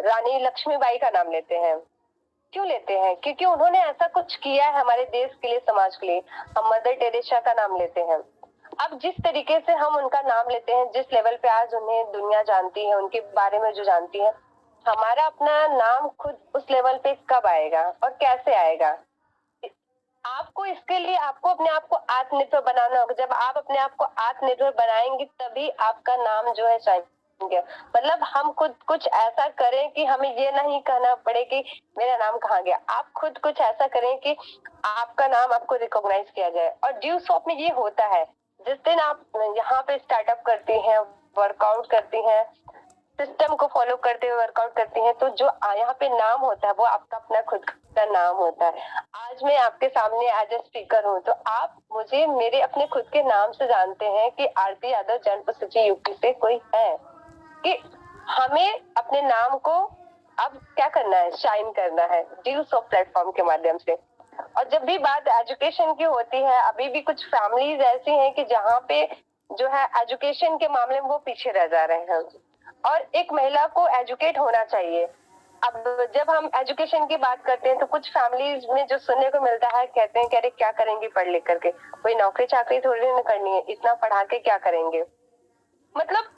रानी लक्ष्मीबाई का नाम लेते हैं। क्यों लेते हैं? क्योंकि उन्होंने ऐसा कुछ किया है हमारे देश के लिए, समाज के लिए। हम मदर टेरेसा का नाम लेते हैं। अब जिस तरीके से हम उनका नाम लेते हैं, जिस लेवल पे आज उन्हें दुनिया जानती है, उनके बारे में जो जानती है, हमारा अपना नाम खुद उस लेवल पे कब आएगा और कैसे आएगा? आपको इसके लिए आपको अपने आप को आत्मनिर्भर बनाना होगा। जब आप अपने आप को आत्मनिर्भर बनाएंगे तभी आपका नाम जो है शाइन होगा। मतलब हम खुद कुछ ऐसा करें कि हमें ये नहीं कहना पड़े कि मेरा नाम कहाँ गया। आप खुद कुछ ऐसा करें कि आपका नाम आपको रिकॉग्नाइज किया जाए। और ड्यू शॉप में ये होता है, जिस दिन आप यहाँ पे स्टार्टअप करती हैं, वर्कआउट करती हैं, सिस्टम को फॉलो करते हुए वर्कआउट करती हैं, तो जो यहाँ पे नाम होता है वो आपका अपना खुद का नाम होता है। आज मैं आपके सामने एज ए स्पीकर हूँ, तो आप मुझे मेरे अपने खुद के नाम से जानते हैं कि आरती यादव जनपद सूची यूपी से कोई है। कि हमें अपने नाम को अब क्या करना है, शाइन करना है ड्यूस ऑफ प्लेटफॉर्म के माध्यम से। और जब भी बात एजुकेशन की होती है, अभी भी कुछ फैमिलीज ऐसी हैं कि जहाँ पे जो है एजुकेशन के मामले में वो पीछे रह जा रहे हैं। और एक महिला को एजुकेट होना चाहिए। अब जब हम एजुकेशन की बात करते हैं तो कुछ फैमिलीज में जो सुनने को मिलता है, कहते हैं कि अरे क्या करेंगे पढ़ लिख करके, कोई नौकरी चाकरी थोड़ी ना करनी है, इतना पढ़ा के क्या करेंगे। मतलब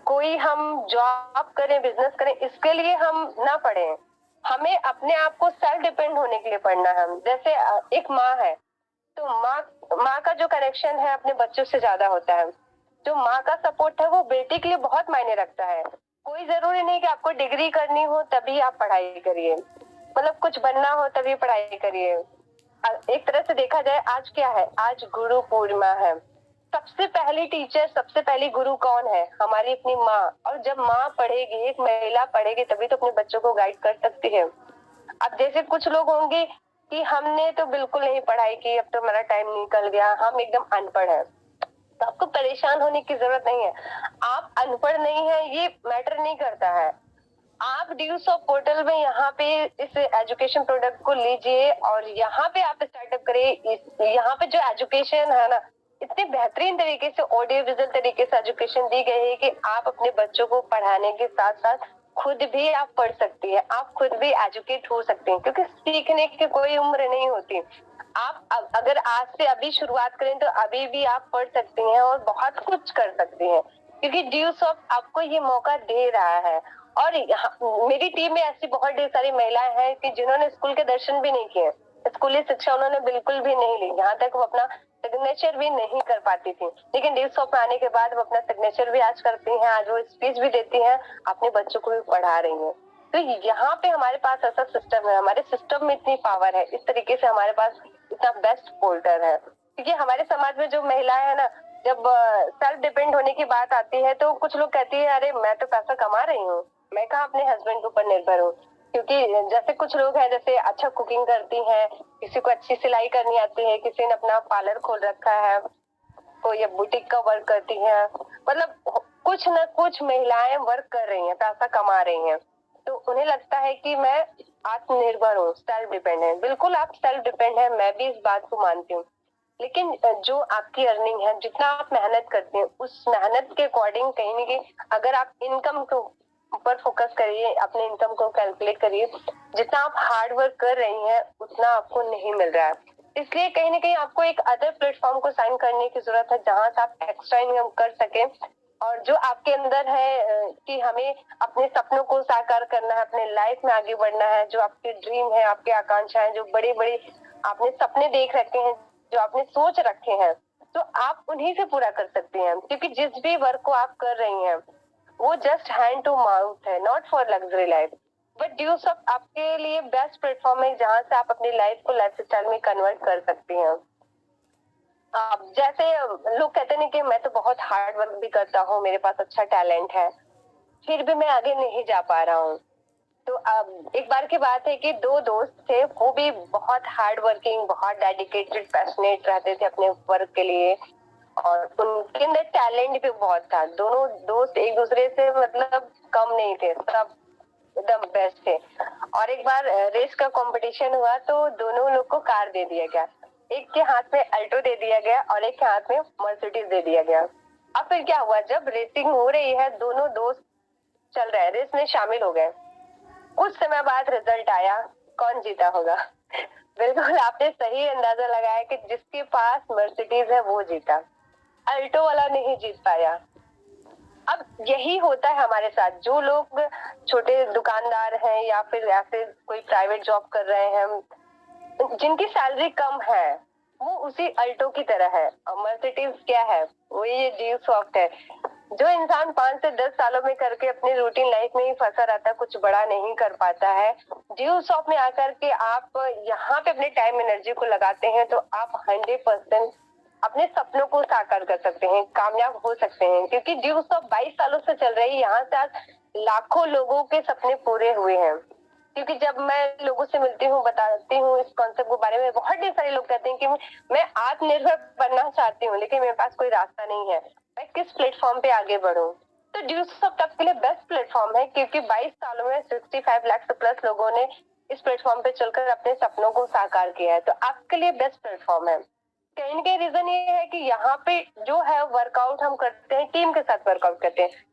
कोई हम जॉब करें, बिजनेस करें, इसके लिए हम ना पढ़े। हमें अपने आप को सेल्फ डिपेंड होने के लिए पढ़ना है। जैसे एक माँ है, तो माँ का जो कनेक्शन है अपने बच्चों से ज्यादा होता है। जो माँ का सपोर्ट है वो बेटी के लिए बहुत मायने रखता है। कोई जरूरी नहीं कि आपको डिग्री करनी हो तभी आप पढ़ाई करिए, मतलब कुछ बनना हो तभी पढ़ाई करिए। एक तरह से देखा जाए, आज क्या है, आज गुरु पूर्णिमा है। सबसे पहली टीचर, सबसे पहली गुरु कौन है? हमारी अपनी माँ। और जब माँ पढ़ेगी, एक महिला पढ़ेगी, तभी तो अपने बच्चों को गाइड कर सकती है। अब जैसे कुछ लोग होंगे कि हमने तो बिल्कुल नहीं पढ़ाई की, अब तो हमारा टाइम निकल गया, हम एकदम अनपढ़ हैं, तो आपको परेशान होने की जरूरत नहीं है। आप अनपढ़ नहीं है ये मैटर नहीं करता है। आप ड्यूस ऑफ पोर्टल में यहाँ पे इस एजुकेशन प्रोडक्ट को लीजिए और यहाँ पे आप स्टार्टअप करिए। यहाँ पे जो एजुकेशन है ना, इतने बेहतरीन तरीके से ऑडियो विजुअल तरीके से एजुकेशन दी गई है कि आप अपने बच्चों को पढ़ाने के साथ साथ खुद भी आप पढ़ सकती है, आप खुद भी एजुकेट हो सकते हैं, क्योंकि सीखने की कोई उम्र नहीं होती। आप अगर आज से अभी शुरुआत करें तो अभी भी आप पढ़ सकती हैं और बहुत कुछ कर सकती हैं, क्योंकि ड्यूस ऑफ आपको ये मौका दे रहा है। और मेरी टीम में ऐसी बहुत ढेर सारी महिलाएं हैं कि जिन्होंने स्कूल के दर्शन भी नहीं किए, स्कूली शिक्षा उन्होंने बिल्कुल भी नहीं ली, यहाँ तक वो अपना सिग्नेचर भी नहीं कर पाती थी, लेकिन ड्यूस ऑफ आने के बाद वो अपना सिग्नेचर भी आज करती हैं, आज वो स्पीच भी देती हैं, अपने बच्चों को भी पढ़ा रही हैं। तो यहाँ पे हमारे पास ऐसा सिस्टम है, हमारे सिस्टम में इतनी पावर है, इस तरीके से हमारे पास इतना बेस्ट पोर्टर है। क्योंकि हमारे समाज में जो महिलाएं है ना, जब सेल्फ डिपेंड होने की बात आती है तो कुछ लोग कहती है अरे मैं तो पैसा कमा रही हूँ, मैं कहाँ अपने हस्बैंड के ऊपर निर्भर हूँ। क्योंकि जैसे कुछ लोग हैं, जैसे अच्छा कुकिंग करती हैं, किसी को अच्छी सिलाई करनी आती है, किसी ने अपना पार्लर खोल रखा है, कोई बुटीक का वर्क करती है, मतलब कुछ न कुछ महिलाएं वर्क कर रही हैं, पैसा कमा रही हैं, तो उन्हें लगता है कि मैं आत्मनिर्भर हूँ, सेल्फ डिपेंड है। बिल्कुल आप सेल्फ डिपेंड है, मैं भी इस बात को मानती हूँ, लेकिन जो आपकी अर्निंग है, जितना आप मेहनत करते हैं, उस मेहनत के अकॉर्डिंग कहीं ना कहीं अगर आप इनकम को ऊपर फोकस करिए, अपने इनकम को कैलकुलेट करिए, जितना आप हार्ड वर्क कर रही हैं उतना आपको नहीं मिल रहा है। इसलिए कहीं ना कहीं आपको एक अदर प्लेटफॉर्म को साइन करने की जरूरत है, जहां से आप एक्स्ट्रा इनकम कर सके। और जो आपके अंदर है कि हमें अपने सपनों को साकार करना है, अपने लाइफ में आगे बढ़ना है, जो आपके ड्रीम है, आपकी आकांक्षा है, जो बड़े बड़े आपने सपने देख रखे हैं, जो आपने सोच रखे हैं, तो आप उन्हीं से पूरा कर सकते हैं। क्योंकि जिस भी वर्क को आप कर रही हैं वो जस्ट हैंड टू माउथ है, not for luxury life. But deuce of आपके लिए बेस्ट प्लेटफॉर्म है जहां से आप अपनी लाइफ को लाइफ स्टाइल में कन्वर्ट कर सकती हैं। जैसे लोग कहते हैं कि मैं तो बहुत हार्ड वर्क भी करता हूँ, मेरे पास अच्छा टैलेंट है, फिर भी मैं आगे नहीं जा पा रहा हूँ। तो अब एक बार की बात है कि दो दोस्त थे, वो भी बहुत हार्ड वर्किंग, बहुत डेडिकेटेड, पैशनेट रहते थे अपने वर्क के लिए, और उनके अंदर टैलेंट भी बहुत था। दोनों दोस्त एक दूसरे से मतलब कम नहीं थे, सब एकदम बेस्ट थे। और एक बार रेस का कंपटीशन हुआ तो दोनों लोग को कार दे दिया गया, एक के हाथ में अल्टो दे दिया गया और एक के हाथ में मर्सिडीज दे दिया गया। अब फिर क्या हुआ, जब रेसिंग हो रही है दोनों दोस्त चल रहे हैं, रेस में शामिल हो गए, कुछ समय बाद रिजल्ट आया, कौन जीता होगा? बिल्कुल आपने सही अंदाजा लगाया कि जिसके पास मर्सिडीज है वो जीता, अल्टो वाला नहीं जीत पाया। अब यही होता है हमारे साथ, जो लोग छोटे दुकानदार हैं या फिर ऐसे कोई प्राइवेट जॉब कर रहे हैं, जिनकी सैलरी कम है, वो उसी अल्टो की तरह है। और मर्सिडीज क्या है, वो ये ड्यू सॉफ्ट है। जो इंसान 5 से 10 सालों में करके अपनी रूटीन लाइफ में ही फंसा रहता है, कुछ बड़ा नहीं कर पाता है, ड्यू सॉफ्ट में आकर के आप यहाँ पे अपने टाइम एनर्जी को लगाते हैं तो आप 100% अपने सपनों को साकार कर सकते हैं, कामयाब हो सकते हैं। क्योंकि ड्यू सॉफ्ट 22 सालों से चल रही है, यहाँ से आज लाखों लोगों के सपने पूरे हुए हैं। क्योंकि जब मैं लोगों से मिलती हूँ, बताती हूँ इस कॉन्सेप्ट के बारे में, बहुत ढेर सारे लोग कहते हैं कि मैं आत्मनिर्भर बनना चाहती हूँ लेकिन मेरे पास कोई रास्ता नहीं है, मैं किस प्लेटफॉर्म पे आगे बढ़ूं। तो ड्यू सॉफ्ट आपके लिए बेस्ट प्लेटफॉर्म है, क्योंकि 22 सालों में 65 लाख से प्लस लोगों ने इस प्लेटफॉर्म पे चलकर अपने सपनों को साकार किया है। तो आपके लिए बेस्ट प्लेटफॉर्म है। कहीं ना कहीं रीजन ये है कि यहाँ पे जो है वर्कआउट हम करते हैं, टीम के साथ वर्कआउट करते हैं।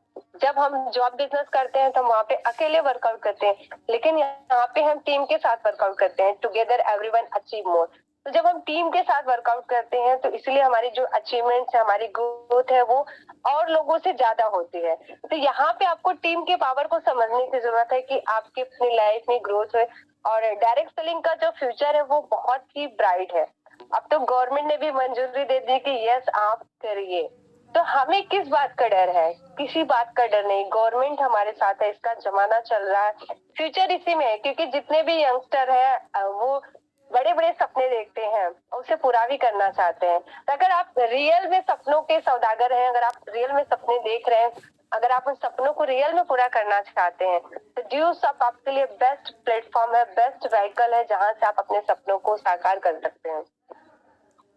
जब हम जॉब बिजनेस करते हैं तो वहाँ पे अकेले वर्कआउट करते हैं, लेकिन यहाँ पे हम टीम के साथ वर्कआउट करते हैं। Together everyone achieve more. तो जब हम टीम के साथ वर्कआउट करते हैं तो इसलिए हमारी जो अचीवमेंट्स है, हमारी ग्रोथ है, वो और लोगों से ज्यादा होती है। तो यहाँ पे आपको टीम के पावर को समझने की जरूरत है कि आपकी अपनी लाइफ में ग्रोथ है। और डायरेक्ट सेलिंग का जो फ्यूचर है वो बहुत ही ब्राइट है। अब तो गवर्नमेंट ने भी मंजूरी दे दी कि यस आप करिए। तो हमें किस बात का डर है? किसी बात का डर नहीं, गवर्नमेंट हमारे साथ है, इसका जमाना चल रहा है, फ्यूचर इसी में है। क्योंकि जितने भी यंगस्टर हैं वो बड़े बड़े सपने देखते हैं, उसे पूरा भी करना चाहते हैं। तो अगर आप रियल में सपनों के सौदागर हैं, अगर आप रियल में सपने देख रहे हैं, अगर आप उन सपनों को रियल में पूरा करना चाहते हैं, तो ड्यू सॉफ्ट आपके लिए बेस्ट प्लेटफॉर्म है, बेस्ट व्हीकल है, जहां से आप अपने सपनों को साकार कर सकते हैं।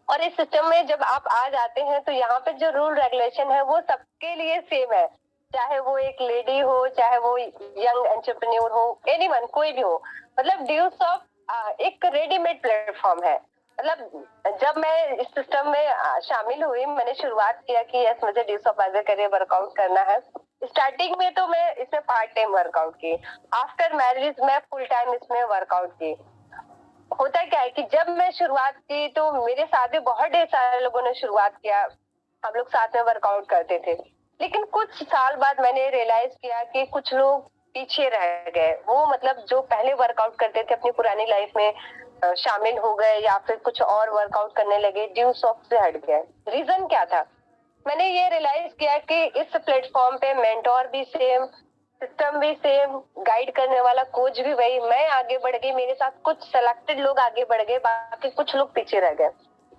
और इस सिस्टम में जब आप आ जाते हैं तो यहाँ पे जो रूल रेगुलेशन है वो सबके लिए सेम है, चाहे वो एक लेडी हो, चाहे वो यंग एंटरप्रेन्योर हो, एनीवन, कोई भी हो। मतलब ड्यू सॉफ्ट एक रेडीमेड प्लेटफॉर्म है। मतलब जब मैं इस सिस्टम में शामिल हुई, मैंने शुरुआत किया कि यस मुझे due soft as a career workout करना है। स्टार्टिंग में तो मैं इसमें पार्ट टाइम वर्कआउट की, आफ्टर मैरिज मैं फुल टाइम इसमें वर्कआउट की। होता क्या है कि जब मैं शुरुआत की तो मेरे साथ भी बहुत ढेर सारे लोगों ने शुरुआत किया, हम लोग साथ में वर्कआउट करते थे। लेकिन कुछ साल बाद मैंने रियलाइज किया कि कुछ लोग पीछे रह गए। वो मतलब जो पहले वर्कआउट करते थे अपनी पुरानी लाइफ में शामिल हो गए या फिर कुछ और वर्कआउट करने लगे, ड्यू सॉफ्ट से हट गए। रीजन क्या था? मैंने ये रियलाइज किया कि इस प्लेटफॉर्म पे मेंटोर भी सेम, सिस्टम भी सेम, गाइड करने वाला कोच भी वही। मैं आगे बढ़ गई, मेरे साथ कुछ सेलेक्टेड लोग आगे बढ़ गए, बाकी कुछ लोग पीछे रह गए।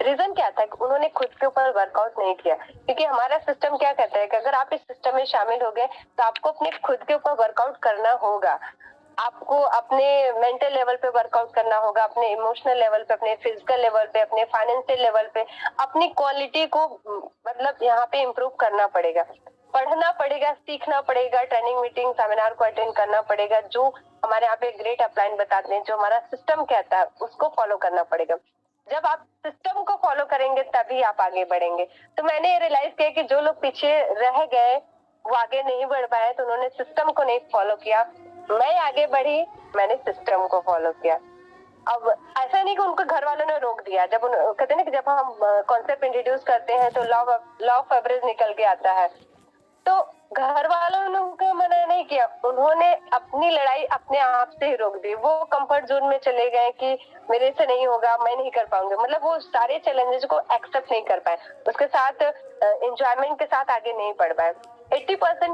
रीजन क्या था? उन्होंने खुद के ऊपर वर्कआउट नहीं किया। क्योंकि हमारा सिस्टम क्या कहता है कि अगर आप इस सिस्टम में शामिल हो गए तो आपको अपने खुद के ऊपर वर्कआउट करना होगा। आपको अपने मेंटल लेवल पे वर्कआउट करना होगा, अपने इमोशनल लेवल पे, अपने फिजिकल लेवल पे, अपने फाइनेंशियल लेवल पे, अपनी क्वालिटी को मतलब यहाँ पे इम्प्रूव करना पड़ेगा, पढ़ना पड़ेगा, सीखना पड़ेगा, ट्रेनिंग मीटिंग सेमिनार को अटेंड करना पड़ेगा, जो हमारे यहाँ पे ग्रेट अपलाइन बताते हैं, जो हमारा सिस्टम कहता है उसको फॉलो करना पड़ेगा। जब आप सिस्टम को फॉलो करेंगे तभी आप आगे बढ़ेंगे। तो मैंने ये रियलाइज किया कि जो लोग पीछे रह गए वो आगे नहीं बढ़ पाए, तो उन्होंने सिस्टम को नहीं फॉलो किया। मैं आगे बढ़ी, मैंने सिस्टम को फॉलो किया। अब ऐसा नहीं कि उनको घर वालों ने रोक दिया। जब कहते हैं ना कि जब हम कॉन्सेप्ट इंट्रोड्यूस करते हैं तो लॉ ऑफ एवरेज निकल के आता है। तो घर वालों ने उनको मना नहीं किया, उन्होंने अपनी लड़ाई अपने आप से ही रोक दी। वो कंफर्ट जोन में चले गए कि मेरे से नहीं होगा, मैं नहीं कर पाऊंगा। मतलब वो सारे चैलेंजेस को एक्सेप्ट नहीं कर पाए, उसके साथ एंजॉयमेंट के साथ आगे नहीं बढ़ पाए। 80%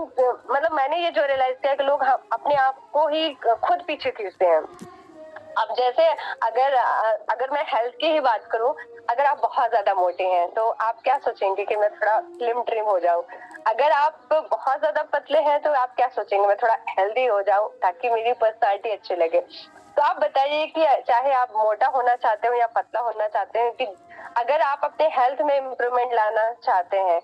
मतलब मैंने ये जो रियलाइज किया कि लोग अपने आप को ही खुद पीछे खींचते हैं। अब जैसे अगर मैं हेल्थ की ही बात करूं, अगर आप बहुत ज्यादा मोटे हैं तो आप क्या सोचेंगे कि मैं थोड़ा स्लिम ट्रिम हो जाऊं। अगर आप बहुत ज्यादा पतले हैं तो आप क्या सोचेंगे, मैं थोड़ा हेल्दी हो जाऊं ताकि मेरी पर्सनालिटी अच्छी लगे। तो आप बताइए कि चाहे आप मोटा होना चाहते हो या पतला होना चाहते हैं, कि अगर आप अपने हेल्थ में इम्प्रूवमेंट लाना चाहते हैं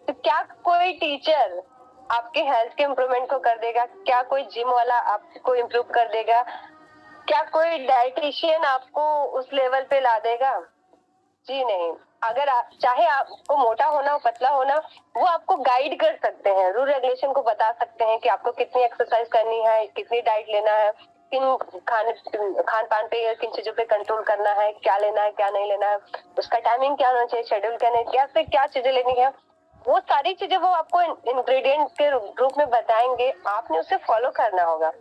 तो क्या कोई टीचर आपके हेल्थ के इम्प्रूवमेंट को कर देगा? क्या कोई जिम वाला आपको इम्प्रूव कर देगा? क्या कोई डाइटिशियन आपको उस लेवल पे ला देगा? जी नहीं। अगर आप चाहे आपको मोटा होना हो पतला होना, वो आपको गाइड कर सकते हैं, रूल रेगुलेशन को बता सकते हैं कि आपको कितनी एक्सरसाइज करनी है, कितनी डाइट लेना है, किन खान पान पे किन चीजों पे कंट्रोल करना है, क्या लेना है क्या नहीं लेना है, उसका टाइमिंग क्या होना चाहिए, शेड्यूल क्या नहीं, कैसे क्या चीजें लेनी है, वो सारी चीजें वो आपको इंग्रेडिएंट के रूप में बताएंगे, आपने उसे फॉलो करना होगा।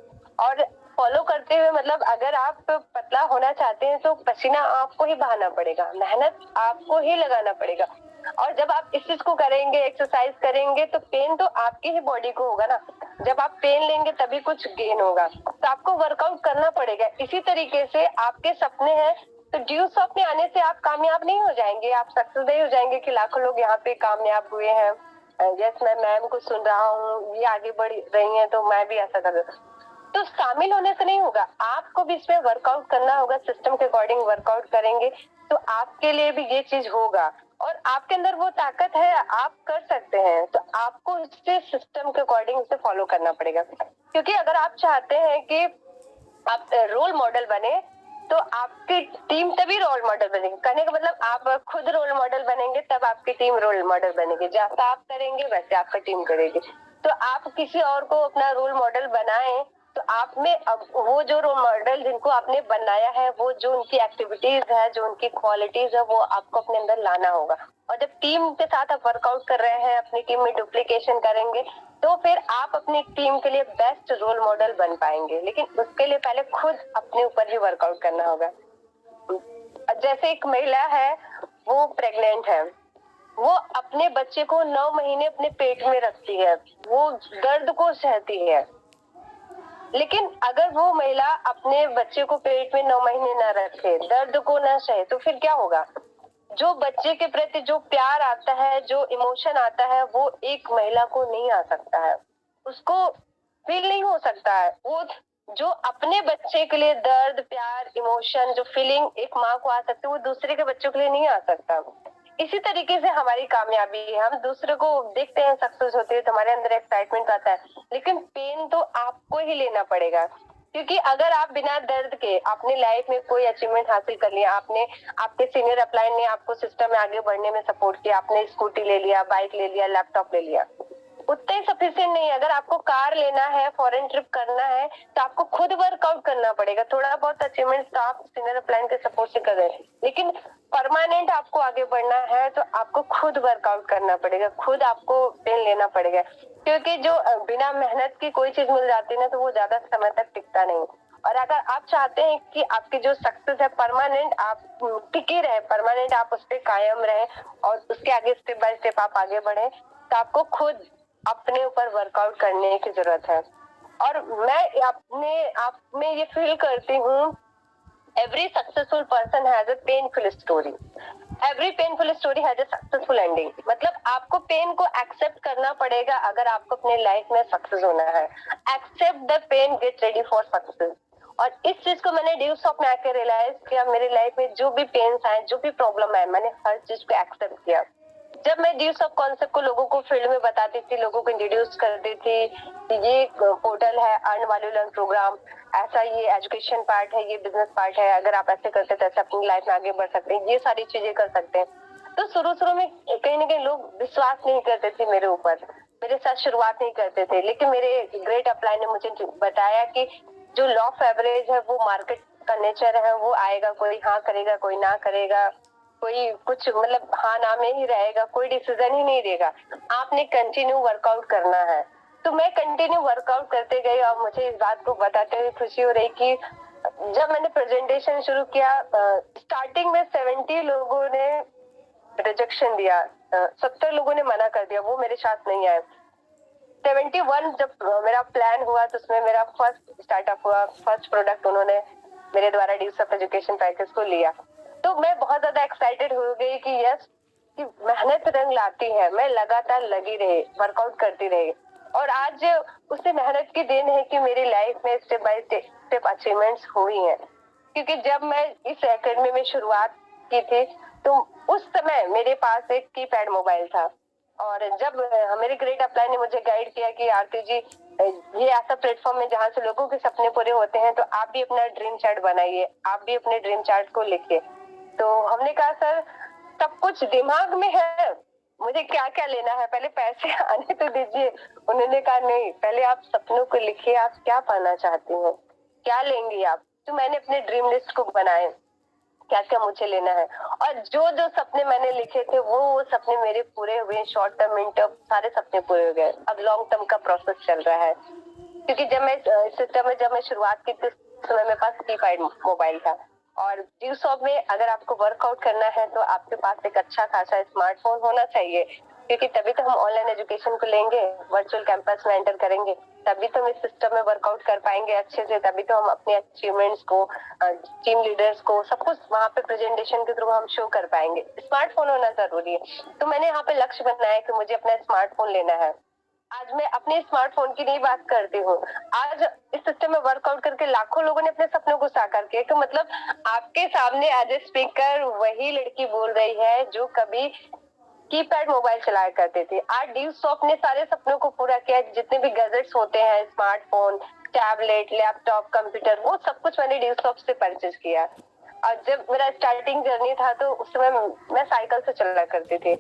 और फॉलो करते हुए मतलब अगर आप पतला होना चाहते हैं तो पसीना आपको ही बहाना पड़ेगा, मेहनत आपको ही लगाना पड़ेगा। और जब आप इस चीज को करेंगे, एक्सरसाइज करेंगे, तो पेन तो आपकी ही बॉडी को होगा ना। जब आप पेन लेंगे तभी कुछ गेन होगा, तो आपको वर्कआउट करना पड़ेगा। इसी तरीके से आपके सपने हैं तो ड्यू शॉप में आने से आप कामयाब नहीं हो जाएंगे, आप सक्सेस नहीं हो जाएंगे कि लाखों लोग यहाँ पे कामयाब हुए हैं, यस मैं मैम को सुन रहा हूँ, ये आगे बढ़ रही हैं तो मैं भी ऐसा कर, तो शामिल होने से नहीं होगा, आपको भी इसमें वर्कआउट करना होगा। सिस्टम के अकॉर्डिंग वर्कआउट करेंगे तो आपके लिए भी ये चीज होगा, और आपके अंदर वो ताकत है, आप कर सकते हैं, तो आपको इससे सिस्टम के अकॉर्डिंग इसे फॉलो करना पड़ेगा। क्योंकि अगर आप चाहते हैं कि आप रोल मॉडल बने, तो आपकी टीम तभी रोल मॉडल बनेगी। कहने का मतलब आप खुद रोल मॉडल बनेंगे तब आपकी टीम रोल मॉडल बनेगी, जैसा आप करेंगे वैसे आपका टीम करेगी। तो आप किसी और को अपना रोल मॉडल बनाएं, तो आप में अब वो जो रोल मॉडल जिनको आपने बनाया है, वो जो उनकी एक्टिविटीज है, जो उनकी क्वालिटीज है, वो आपको अपने अंदर लाना होगा। और जब टीम के साथ आप वर्कआउट कर रहे हैं, अपनी टीम में डुप्लीकेशन करेंगे, तो फिर आप अपनी टीम के लिए बेस्ट रोल मॉडल बन पाएंगे। लेकिन उसके लिए पहले खुद अपने ऊपर भी वर्कआउट करना होगा। जैसे एक महिला है, वो प्रेग्नेंट है, वो अपने बच्चे को 9 महीने अपने पेट में रखती है, वो दर्द को सहती है। लेकिन अगर वो महिला अपने बच्चे को पेट में 9 महीने ना रखे, दर्द को ना सहे, तो फिर क्या होगा? जो बच्चे के प्रति जो प्यार आता है, जो इमोशन आता है, वो एक महिला को नहीं आ सकता है, उसको फील नहीं हो सकता है। वो जो अपने बच्चे के लिए दर्द, प्यार, इमोशन, जो फीलिंग एक माँ को आ सकती है, वो दूसरे के बच्चों के लिए नहीं आ सकता। इसी तरीके से हमारी कामयाबी है, हम दूसरे को देखते हैं सक्सेस होते है तो हमारे अंदर एक्साइटमेंट आता है, लेकिन पेन तो आपको ही लेना पड़ेगा। क्योंकि अगर आप बिना दर्द के अपनी लाइफ में कोई अचीवमेंट हासिल कर लिया, आपने आपके सीनियर अपलाइन ने आपको सिस्टम में आगे बढ़ने में सपोर्ट किया, आपने स्कूटी ले लिया, बाइक ले लिया, लैपटॉप ले लिया, उतना ही सफिशिएंट नहीं है। अगर आपको कार लेना है, फॉरेन ट्रिप करना है, तो आपको खुद वर्कआउट करना पड़ेगा। थोड़ा बहुत अचीवमेंट तो आप सीनियर प्लान के सपोर्ट से कर रहे हैं, लेकिन परमानेंट आपको आगे बढ़ना है तो आपको खुद वर्कआउट करना पड़ेगा, खुद आपको पेन लेना पड़ेगा। क्योंकि जो बिना मेहनत की कोई चीज मिल जाती है ना, तो वो ज्यादा समय तक टिकता नहीं। और अगर आप चाहते हैं कि आपकी जो सक्सेस है परमानेंट आप टिके रहे, परमानेंट आप उस पर कायम रहे और उसके आगे स्टेप बाय स्टेप आप आगे बढ़े, तो आपको खुद अपने ऊपर वर्कआउट करने की जरूरत है। और मैं अपने आप में ये फील करती हूँ, every successful person has a painful story, every painful story has a successful ending. मतलब आपको पेन को एक्सेप्ट करना पड़ेगा अगर आपको अपने लाइफ में सक्सेस होना है। Accept the pain, get ready for success. और इस चीज को मैंने ड्यू शॉप में आके रियलाइज किया, मेरी लाइफ में जो भी पेन्स आए, जो भी प्रॉब्लम आए, मैंने हर चीज को एक्सेप्ट किया। जब मैं ड्यू शॉप कॉन्सेप्ट को लोगों को फील्ड में बताती थी, लोगों को इंट्रोड्यूस करती थी, ये पोर्टल है अर्न वैल्यू लर्न प्रोग्राम, ऐसा ये एजुकेशन पार्ट है, ये बिजनेस पार्ट है, अगर आप ऐसे करते तो ऐसे अपनी लाइफ में आगे बढ़ सकते हैं, ये सारी चीजें कर सकते हैं। तो शुरू में कहीं ना कहीं लोग विश्वास नहीं करते थे मेरे ऊपर, मेरे साथ शुरुआत नहीं करते थे। लेकिन मेरे ग्रेट अपलाइन ने मुझे बताया कि जो लॉ ऑफ एवरेज है, वो मार्केट का नेचर है, वो आएगा, कोई हाँ करेगा, कोई ना करेगा, कोई कुछ मतलब हाँ ना में ही रहेगा, कोई डिसीजन ही नहीं देगा। आपने कंटिन्यू वर्कआउट करना है। तो मैं कंटिन्यू वर्कआउट करते गई और मुझे इस बात को बताते हुए खुशी हो रही कि जब मैंने प्रेजेंटेशन शुरू किया, स्टार्टिंग में 70 लोगों ने रिजेक्शन दिया, 70 लोगों ने मना कर दिया, वो मेरे साथ नहीं आए। 71 जब मेरा प्लान हुआ तो उसमें मेरा फर्स्ट स्टार्टअप हुआ, फर्स्ट प्रोडक्ट उन्होंने मेरे द्वारा ड्यूस ऑफ एजुकेशन पैकेज को लिया। तो मैं बहुत ज्यादा एक्साइटेड हो गई कि यस, कि मेहनत रंग लाती है। मैं लगातार लगी रही, वर्कआउट करती रही, और आज उसे मेहनत की देन है कि मेरी लाइफ में स्टेप बाय स्टेप अचीवमेंट्स हुई हैं। क्योंकि जब मैं इस एकेडमी में शुरुआत की थी तो उस समय मेरे पास एक कीपैड मोबाइल था, और जब मेरे ग्रेट अपलाइन ने मुझे गाइड किया कि आरती जी ये ऐसा प्लेटफॉर्म है जहाँ से लोगों के सपने पूरे होते हैं, तो आप भी अपना ड्रीम चार्ट बनाइए, आप भी अपने ड्रीम चार्ट को लिखिए। तो हमने कहा सर सब कुछ दिमाग में है, मुझे क्या क्या लेना है, पहले पैसे आने तो दीजिए। उन्होंने कहा नहीं, पहले आप सपनों को लिखिए, आप क्या पाना चाहती हैं, क्या लेंगी आप। तो मैंने अपने ड्रीम लिस्ट को बनाए, क्या क्या मुझे लेना है, और जो जो सपने मैंने लिखे थे वो सपने मेरे पूरे हुए। शॉर्ट टर्म, मिड टर्म, सारे सपने पूरे हो गए। अब लॉन्ग टर्म का प्रोसेस चल रहा है, क्योंकि जब मैं सिस्टम में जब मैं शुरुआत की थी उस समय मेरे पास कीपैड मोबाइल था, और जियो शॉप में अगर आपको वर्कआउट करना है तो आपके पास एक अच्छा खासा स्मार्टफोन होना चाहिए, क्योंकि तभी तो हम ऑनलाइन एजुकेशन को लेंगे, वर्चुअल कैंपस में एंटर करेंगे, तभी तो हम इस सिस्टम में वर्कआउट कर पाएंगे अच्छे से, तभी तो हम अपने अचीवमेंट्स को, टीम लीडर्स को, सब कुछ वहाँ पे प्रेजेंटेशन के थ्रू हम शो कर पाएंगे। स्मार्टफोन होना जरूरी है। तो मैंने यहाँ पे लक्ष्य बनाया कि मुझे अपना स्मार्टफोन लेना है। आज मैं अपने स्मार्टफोन की नहीं बात करती हूँ, आज इस सिस्टम में वर्कआउट करके लाखों लोगों ने अपने सपनों को साकार किया। तो मतलब आपके सामने एज ए स्पीकर वही लड़की बोल रही है जो कभी कीपैड मोबाइल चलाया करते थे। आज ड्यू सॉफ्ट ने सारे सपनों को पूरा किया। जितने भी गैजेट्स होते हैं, स्मार्टफोन, टैबलेट, लैपटॉप, कंप्यूटर, वो सब कुछ मैंने ड्यू सॉफ्ट से परचेज किया। और जब मेरा स्टार्टिंग जर्नी था तो उस समय मैं साइकिल से चला करती थी,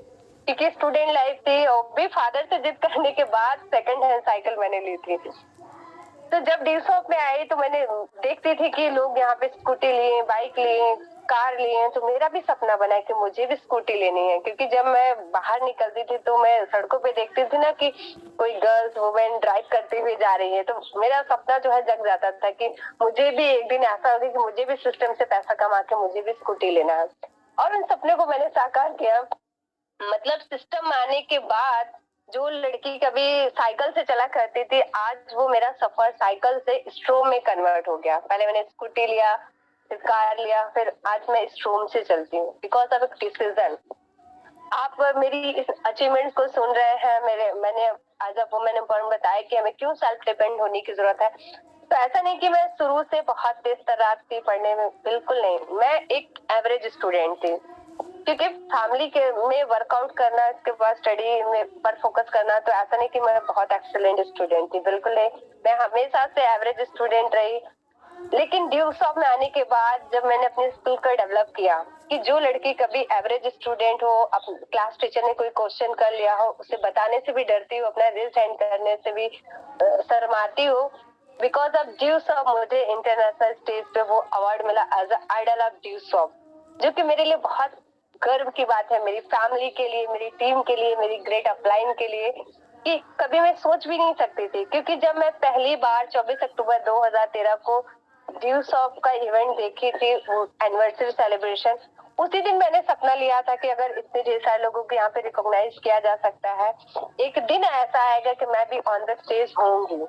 क्योंकि स्टूडेंट लाइफ थी, और भी फादर से जिद करने के बाद सेकंड हैंड साइकिल मैंने ली थी। तो जब डी शॉप में आई तो मैंने देखती थी कि लोग यहाँ पे स्कूटी लिए, बाइक लिए, कार लिए, तो मेरा भी सपना बना कि मुझे भी स्कूटी लेनी है। क्योंकि जब मैं बाहर निकलती थी तो मैं सड़कों पे देखती थी ना कि कोई गर्ल्स वुमेन ड्राइव करती हुई जा रही है, तो मेरा सपना जो है जग जाता था कि मुझे भी एक दिन ऐसा होगा कि मुझे भी सिस्टम से पैसा कमा के मुझे भी स्कूटी लेना है। और उन सपने को मैंने साकार किया। मतलब सिस्टम आने के बाद जो लड़की कभी साइकिल से चला करती थी, आज वो मेरा सफर साइकिल से स्ट्रोम में कन्वर्ट हो गया। पहले मैंने स्कूटी लिया, फिर कार लिया, फिर आज मैं स्ट्रोम से चलती हूँ, बिकॉज ऑफ एक डिसीजन। आप मेरी इस अचीवमेंट को सुन रहे हैं, मैंने आज आप वुमेन एम्पावरमेंट बताया कि हमें क्यों सेल्फ डिपेंड होने की जरूरत है। तो ऐसा नहीं कि मैं शुरू से बहुत तेज तर्रार थी पढ़ने में, बिल्कुल नहीं। मैं एक एवरेज स्टूडेंट थी, क्योंकि फैमिली के में वर्कआउट करना, इसके बाद स्टडी में पर फोकस करना, तो ऐसा नहीं कि मैं बहुत एक्सीलेंट स्टूडेंट थी, बिल्कुल नहीं। मैं हमेशा से एवरेज स्टूडेंट रही। लेकिन ड्यू शॉप में आने के बाद जब मैंने अपने स्किल को डेवलप किया कि जो लड़की कभी एवरेज स्टूडेंट हो, क्लास टीचर ने कोई क्वेश्चन कर लिया हो, उसे बताने से भी डरती हो, अपना रेज हैंड करने से भी शर्माती हो, बिकॉज ऑफ ड्यू शॉप मुझे इंटरनेशनल स्टेज पे वो अवार्ड मिला as idol of due shop, जो कि मेरे लिए बहुत गर्व की बात है, मेरी फैमिली के लिए, मेरी टीम के लिए, मेरी ग्रेट अपलाइन के लिए, कि कभी मैं सोच भी नहीं सकती थी। क्योंकि जब मैं पहली बार 24 अक्टूबर 2013 को ड्यू शॉप का इवेंट देखी थी, एनिवर्सरी सेलिब्रेशन, उसी दिन मैंने सपना लिया था कि अगर इतने ढेर सारे लोगों को यहाँ पे रिकॉग्नाइज किया जा सकता है, एक दिन ऐसा आएगा कि मैं भी ऑन द स्टेज होंगी।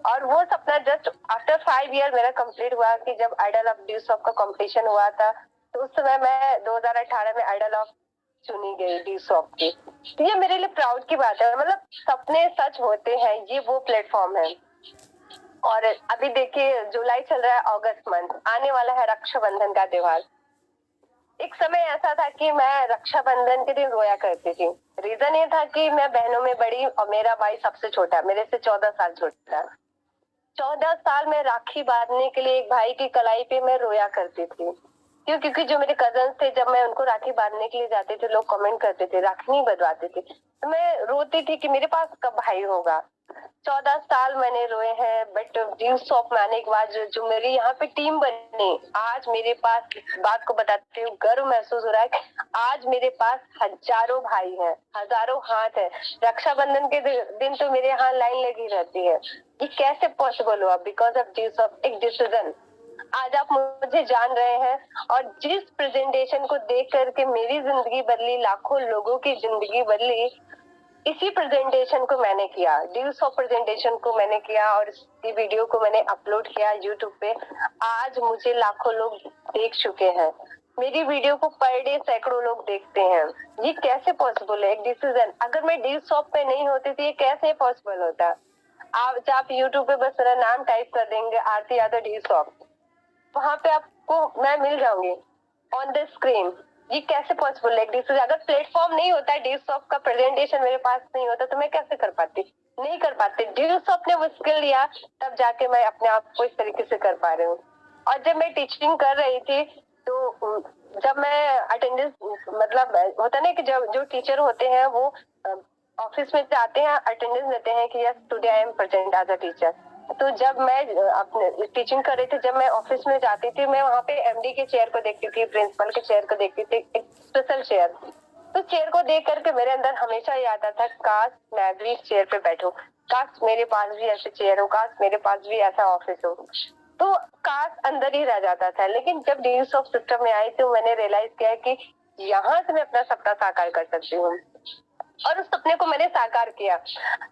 और वो सपना जस्ट आफ्टर 5 ईयर मेरा कंप्लीट हुआ कि जब आइडल ऑफ ड्यू शॉप का कंपटीशन हुआ था, तो उस समय मैं 2018 में आइडल ऑफ चुनी गई ड्यू शॉप की। तो ये मेरे लिए प्राउड की बात है। मतलब सपने सच होते हैं, ये वो प्लेटफॉर्म है। और अभी देखिए जुलाई चल रहा है, अगस्त मंथ आने वाला है, रक्षाबंधन का त्योहार। एक समय ऐसा था कि मैं रक्षाबंधन के दिन रोया करती थी। रीजन ये था कि मैं बहनों में बड़ी और मेरा भाई सबसे छोटा, मेरे से 14 साल छोटा। 14 साल में राखी बांधने के लिए एक भाई की कलाई पे मैं रोया करती थी। क्योंकि जो मेरे कजन थे, जब मैं उनको राखी बांधने के लिए जाती थी, लोग कमेंट करते थे राखी नहीं बंधवाते थे, तो मैं रोती थी कि मेरे पास कब भाई होगा। 14 साल मैंने रोए हैं, बट ड्यू शॉप में आने के बाद जो मेरी यहाँ पे टीम बनी, आज मेरे पास, इस बात को बताते हुए गर्व महसूस हो रहा है कि आज मेरे पास हजारों भाई हैं, हजारों हाथ है। रक्षाबंधन के दिन तो मेरे यहाँ लाइन लगी रहती है। ये कैसे पॉसिबल हुआ? बिकॉज ऑफ ड्यू शॉप, एक डिसीजन। आज आप मुझे जान रहे हैं, और जिस प्रेजेंटेशन को देख करके मेरी जिंदगी बदली, लाखों लोगों की जिंदगी बदली, इसी प्रेजेंटेशन को मैंने किया, ड्यू शॉप प्रेजेंटेशन को मैंने किया, और इसकी वीडियो को मैंने अपलोड किया यूट्यूब पे। आज मुझे लाखों लोग देख चुके हैं, मेरी वीडियो को पर डे सैकड़ों लोग देखते हैं। ये कैसे पॉसिबल है? एक डिसीजन। अगर मैं ड्यू शॉप पे नहीं होती तो ये कैसे पॉसिबल होता? आप यूट्यूब पे बस मेरा नाम टाइप कर देंगे, आरती यादव ड्यू शॉप, वहां पे आपको मैं मिल जाऊंगी ऑन द स्क्रीन। ये कैसे पॉसिबल है? अगर प्लेटफॉर्म नहीं होता, ड्यू शॉप का प्रेजेंटेशन मेरे पास नहीं होता, तो मैं कैसे कर पाती? नहीं कर पाते। ड्यूस अपने वो स्किल लिया, तब जाके मैं अपने आप को इस तरीके से कर पा रही हूँ। और जब मैं टीचिंग कर रही थी तो जब मैं अटेंडेंस, मतलब होता ना कि जब जो टीचर होते हैं वो ऑफिस में जाते हैं, अटेंडेंस देते हैं कि yes today I am present as a teacher. तो जब मैं अपने टीचिंग कर रही थी, जब मैं ऑफिस में जाती थी, मैं वहाँ पे एमडी के चेयर को देखती थी, प्रिंसिपल के चेयर को देखती थी, एक स्पेशल चेयर। तो चेयर को देख करके मेरे अंदर हमेशा ये आता था, काश मैं भी इस चेयर पे बैठूं, काश मेरे पास भी ऐसे चेयर हो, काश मेरे पास भी ऐसा ऑफिस हो। तो काश अंदर ही रह जाता था। लेकिन जब डील्स ऑफ सिस्टम में आई तो मैंने रियलाइज किया कि यहाँ से मैं अपना सपना साकार कर सकती हूँ, और उस सपने को मैंने साकार किया।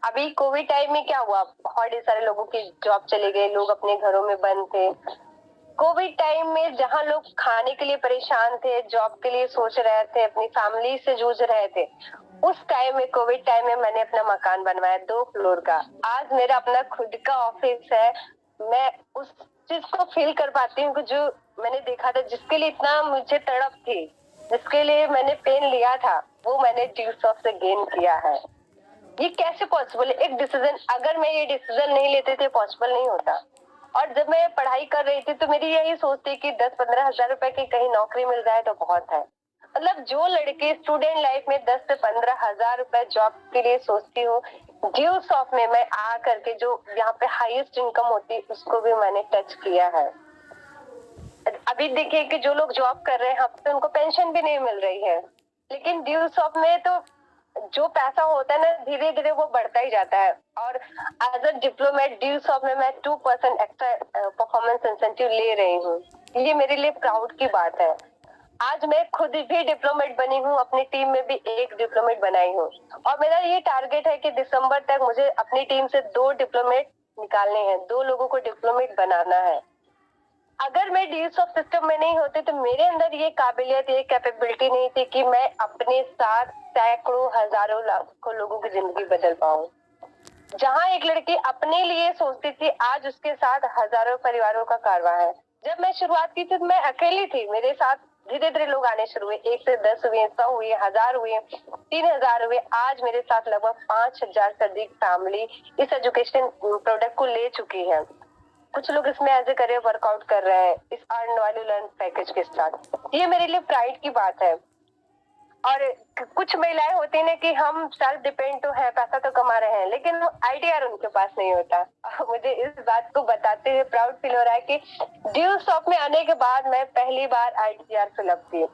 अभी कोविड टाइम में क्या हुआ, बहुत सारे लोगों की जॉब चले गए, लोग अपने घरों में बंद थे। कोविड टाइम में जहाँ लोग खाने के लिए परेशान थे, जॉब के लिए सोच रहे थे, अपनी फैमिली से जूझ रहे थे, उस टाइम में, कोविड टाइम में मैंने अपना मकान बनवाया 2 फ्लोर का। आज मेरा अपना खुद का ऑफिस है। मैं उस चीज को फील कर पाती हूँ कि जो मैंने देखा था, जिसके लिए इतना मुझे तड़प थी, जिसके लिए मैंने पेन लिया था, वो मैंने ड्यूस ऑफ से गेन किया है। ये कैसे पॉसिबल है? एक डिसीजन, अगर मैं ये डिसीजन नहीं लेते थे, पॉसिबल नहीं होता। और जब मैं पढ़ाई कर रही थी तो मेरी यही सोच थी कि 10-15 हजार रुपए की कहीं नौकरी मिल जाए तो बहुत है। मतलब जो लड़की स्टूडेंट लाइफ में 10 से 15 हजार रुपए जॉब के लिए सोचती हूँ, ड्यू सॉफ्ट में मैं आ करके जो यहाँ पे हाईएस्ट इनकम होती है उसको भी मैंने टच किया है। अभी देखिए कि जो लोग जॉब कर रहे हैं, अब तो उनको पेंशन भी नहीं मिल रही है, लेकिन ड्यू सॉफ्ट में तो जो पैसा होता है ना, धीरे धीरे वो बढ़ता ही जाता है। और as a diplomat due soft में मैं 2% एक्स्ट्रा परफॉर्मेंस इंसेंटिव ले रही हूँ। ये मेरे लिए प्राउड की बात है। आज मैं खुद भी डिप्लोमेट बनी हूँ, अपनी टीम में भी एक डिप्लोमेट बनाई हूँ, और मेरा ये टारगेट है कि दिसंबर तक मुझे अपनी टीम से 2 डिप्लोमेट निकालने हैं, 2 लोगों को डिप्लोमेट बनाना है। अगर मैं डील्स ऑफ सिस्टम में नहीं होती तो मेरे अंदर ये काबिलियत, ये कैपेबिलिटी नहीं थी कि मैं अपने साथ सैकड़ों हजारों लाखों लोगों की जिंदगी बदल पाऊं। जहां एक लड़की अपने लिए सोचती थी, आज उसके साथ हजारों परिवारों का कारवां है। जब मैं शुरुआत की थी तो मैं अकेली थी, मेरे साथ धीरे धीरे लोग आने शुरू हुए, 1 से 10 हुए, 100 हुए, 1000 हुए, 3000 हुए। आज मेरे साथ लगभग 5000 से अधिक फैमिली इस एजुकेशन प्रोडक्ट को ले चुकी है। कुछ लोग इसमें एज ए करियर वर्कआउट कर रहे हैं इस अर्न वैल्यू लर्न पैकेज के साथ। ये मेरे लिए प्राइड की बात है। और कुछ महिलाएं होती है ना कि हम सेल्फ डिपेंड तो है, पैसा तो कमा रहे हैं, लेकिन आईटीआर उनके पास नहीं होता। मुझे इस बात को बताते हुए प्राउड फील हो रहा है कि ड्यू शॉप में आने के बाद मैं पहली बार आईटीआर फिलअप की।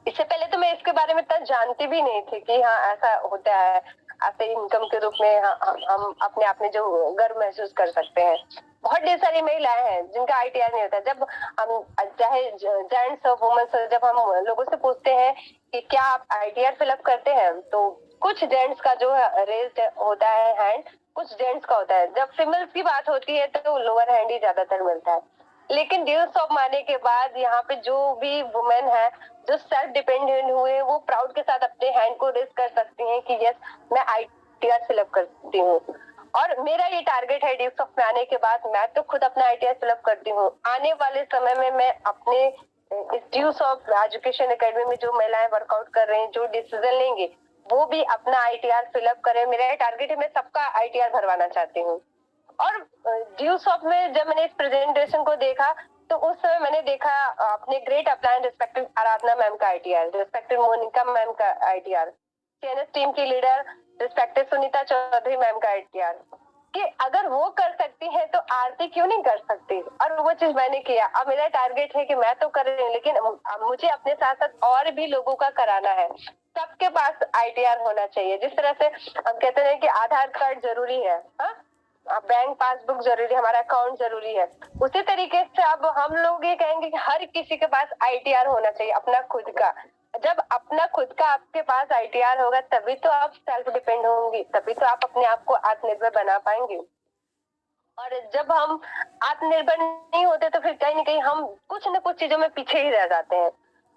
इससे पहले तो मैं इसके बारे में इतना जानती भी नहीं थी कि हाँ ऐसा होता है, ऐसे इनकम के रूप में हम अपने आप में जो गर्व महसूस कर सकते हैं। बहुत ढेर सारी महिलाएं हैं जिनका आईटीआर नहीं होता। जब हम, चाहे जेंट्स हो वुमेन्स हो, जब हम लोगों से पूछते हैं कि क्या आप आईटीआर फिलअप करते हैं, तो कुछ जेंट्स का जो है रेज्ड होता है हैंड, कुछ जेंट्स का होता है। जब फीमेल्स की बात होती है तो लोअर हैंड ही ज्यादातर मिलता है। लेकिन ड्यू शॉप आने के बाद यहाँ पे जो भी वुमेन है जो सेल्फ डिपेंडेंट हुए, वो प्राउड के साथ अपने हैंड को रेज कर सकती हैं कि यस मैं आईटीआर फिलअप करती हूँ। और मेरा ये टारगेट है ड्यू शॉप में आने के बाद, मैं तो खुद अपना आईटीआर फिलअप करती हूँ। आने वाले समय में मैं अपने इस ड्यू शॉप एजुकेशन एकेडमी में जो महिलाएं वर्कआउट कर रही हैं, जो डिसीजन लेंगे, वो भी अपना आईटीआर फिलअप करें। मेरा ये टारगेट है, मैं सबका आईटीआर भरवाना चाहती हूँ। और ड्यू शॉप में जब मैंने इस प्रेजेंटेशन को देखा तो उस समय मैंने देखा अपने great upline respected Aradhana ma'am का आईटीआर, रिस्पेक्टेड मोनिका मैम का आईटीआर, सीएनएस टीम की leader respected Sunita Chaudhary ma'am का आईटीआर, कि अगर वो कर सकती है तो आरती क्यों नहीं कर सकती। और वो चीज मैंने किया। अब मेरा टारगेट है कि मैं तो कर रही हूँ, लेकिन मुझे अपने साथ साथ और भी लोगों का कराना है। सबके पास आईटीआर होना चाहिए। जिस तरह से हम कहते हैं कि आधार कार्ड जरूरी है, हाँ, बैंक पासबुक जरूरी, हमारा अकाउंट जरूरी है, उसी तरीके से अब हम लोग ये कहेंगे कि हर किसी के पास आईटीआर होना चाहिए अपना खुद का। जब अपना खुद का आपके पास आईटीआर होगा तभी तो आप सेल्फ डिपेंड होंगी, तभी तो आप अपने आप को आत्मनिर्भर बना पाएंगे। और जब हम आत्मनिर्भर नहीं होते तो फिर कहीं ना कहीं हम कुछ न कुछ चीजों में पीछे ही रह जाते हैं।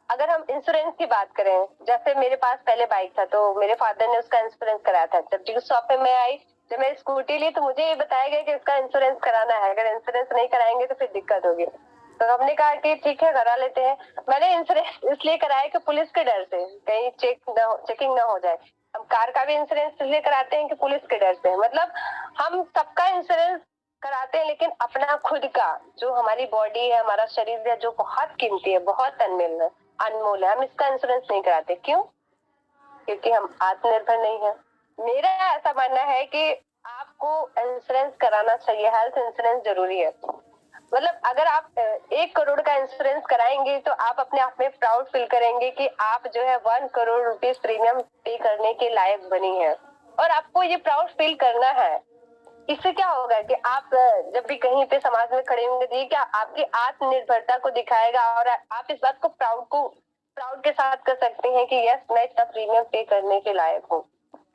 अगर हम इंश्योरेंस की बात करें, जैसे मेरे पास पहले बाइक था तो मेरे फादर ने उसका इंश्योरेंस कराया था। जब ड्यू शॉप पे मैं आई, जब मैं स्कूटी ली, तो मुझे ये बताया गया कि उसका इंश्योरेंस कराना है, अगर इंश्योरेंस नहीं कराएंगे तो फिर दिक्कत होगी। तो हमने कहा कि ठीक है करा लेते हैं। मैंने इंश्योरेंस इसलिए कराया कि पुलिस के डर से कहीं चेकिंग ना हो जाए। हम कार का भी इंश्योरेंस इसलिए कराते हैं कि पुलिस के डर से, मतलब हम सबका इंश्योरेंस कराते हैं, लेकिन अपना खुद का जो हमारी बॉडी है, हमारा शरीर है, जो बहुत कीमती है, बहुत अनमोल है, हम इसका इंश्योरेंस नहीं कराते। क्यों? क्योंकि हम आत्मनिर्भर नहीं है। मेरा ऐसा मानना है कि आपको इंश्योरेंस कराना चाहिए, हेल्थ इंश्योरेंस जरूरी है। मतलब अगर आप 1 करोड़ का इंश्योरेंस कराएंगे तो आप अपने आप में प्राउड फील करेंगे कि आप जो है 1 करोड़ रुपीज प्रीमियम पे करने के लायक बनी है, और आपको ये प्राउड फील करना है। इससे क्या होगा कि आप जब भी कहीं पे समाज में खड़े होंगे तो ये क्या आपकी आत्मनिर्भरता को दिखाएगा, और आप इस बात को प्राउड के साथ कर सकते हैं कि यस, मैं इतना प्रीमियम पे करने के लायक हूँ।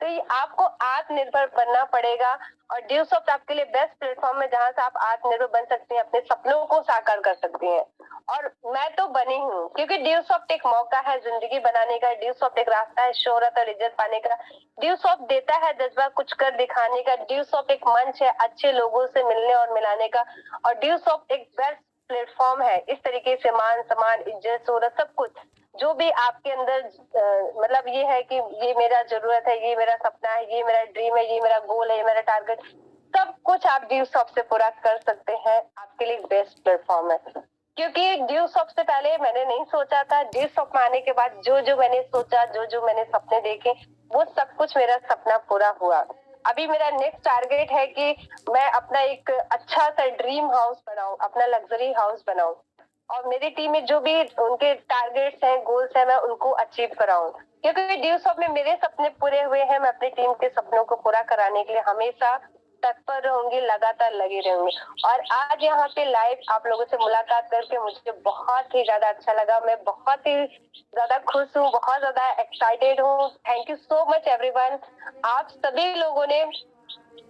तो ये आपको आत्मनिर्भर बनना पड़ेगा, और ड्यू सॉफ्ट आपके लिए बेस्ट प्लेटफॉर्म है जहां से आप आत्मनिर्भर बन सकते हैं, अपने सपनों को साकार कर सकते हैं। और मैं तो बनी हूँ, क्योंकि ड्यू सॉफ्ट एक मौका है जिंदगी बनाने का, ड्यू सॉफ्ट एक रास्ता है शोहरत और इज्जत पाने का, ड्यू सॉफ्ट देता है जज्बा कुछ कर दिखाने का, ड्यू सॉफ्ट एक मंच है अच्छे लोगों से मिलने और मिलाने का, और ड्यू सॉफ्ट एक बेस्ट प्लेटफॉर्म है इस तरीके से मान सम्मान इज्जत शोहरत सब कुछ जो भी आपके अंदर मतलब ये है कि ये मेरा जरूरत है, ये मेरा सपना है, ये मेरा ड्रीम है, ये मेरा गोल है, ये मेरा टारगेट, सब कुछ आप ड्यू सॉफ्ट से पूरा कर सकते हैं। आपके लिए बेस्ट प्लेटफॉर्म है, क्योंकि ड्यू सॉफ्ट से पहले मैंने नहीं सोचा था, ड्यू सॉफ्ट में आने के बाद जो मैंने सोचा, जो मैंने सपने देखे, वो सब कुछ मेरा सपना पूरा हुआ। अभी मेरा नेक्स्ट टारगेट है कि मैं अपना एक अच्छा सा ड्रीम हाउस बनाऊं, अपना लग्जरी हाउस बनाऊं, और मेरी टीम में जो भी उनके टारगेट्स हैं, गोल्स हैं, मैं उनको अचीव कराऊं, क्योंकि ड्यू सॉफ्ट में मेरे सपने पूरे हुए हैं। मैं अपनी टीम के सपनों को पूरा कराने के लिए हमेशा तत्पर रहूंगी, लगातार लगी रहूंगी। और आज यहाँ पे लाइव आप लोगों से मुलाकात करके मुझे बहुत ही ज्यादा अच्छा लगा, मैं बहुत ही ज्यादा खुश हूँ, बहुत ज्यादा एक्साइटेड हूँ। Thank you so much everyone, आप सभी लोगों ने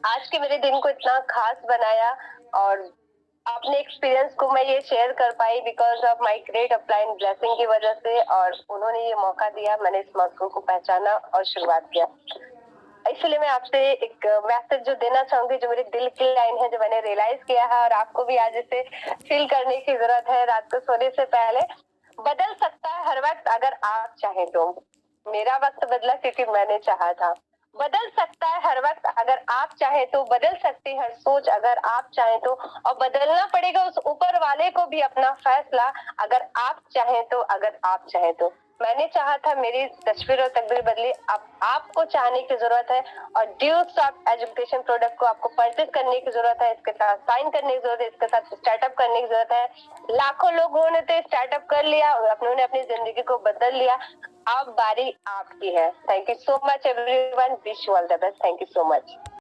आज के मेरे दिन को इतना खास बनाया, और अपने एक्सपीरियंस को मैं ये शेयर कर पाई because of my great upline blessing की वजह से, और उन्होंने ये मौका दिया, मैंने इस मौके को पहचाना और शुरुआत किया। इसलिए मैं आपसे एक मैसेज जो देना चाहूंगी, जो मेरे दिल की लाइन है, जो मैंने रियलाइज किया है, और आपको भी आज इसे फील करने की जरूरत है रात को सोने से पहले। बदल सकता है हर वक्त अगर आप चाहें तो। मेरा वक्त बदला क्योंकि मैंने चाहा था। बदल सकता है हर वक्त अगर आप चाहें तो, बदल सकती हर सोच अगर आप चाहें तो, और बदलना पड़ेगा उस ऊपर वाले को भी अपना फैसला अगर आप चाहें तो, अगर आप चाहें तो। मैंने चाहा था, मेरी तस्वीर और तकदीर बदली, अब आपको चाहने की जरूरत है, और ड्यू सॉफ्ट एजुकेशन प्रोडक्ट को आपको परचेज करने की जरूरत है, इसके साथ साइन करने की जरूरत है, इसके साथ स्टार्टअप करने की जरूरत है। लाखों लोगों ने तो स्टार्टअप कर लिया, उन्होंने अपनी जिंदगी को बदल लिया, अब बारी आपकी है। Thank you so much everyone, wish you all the best, thank you so much.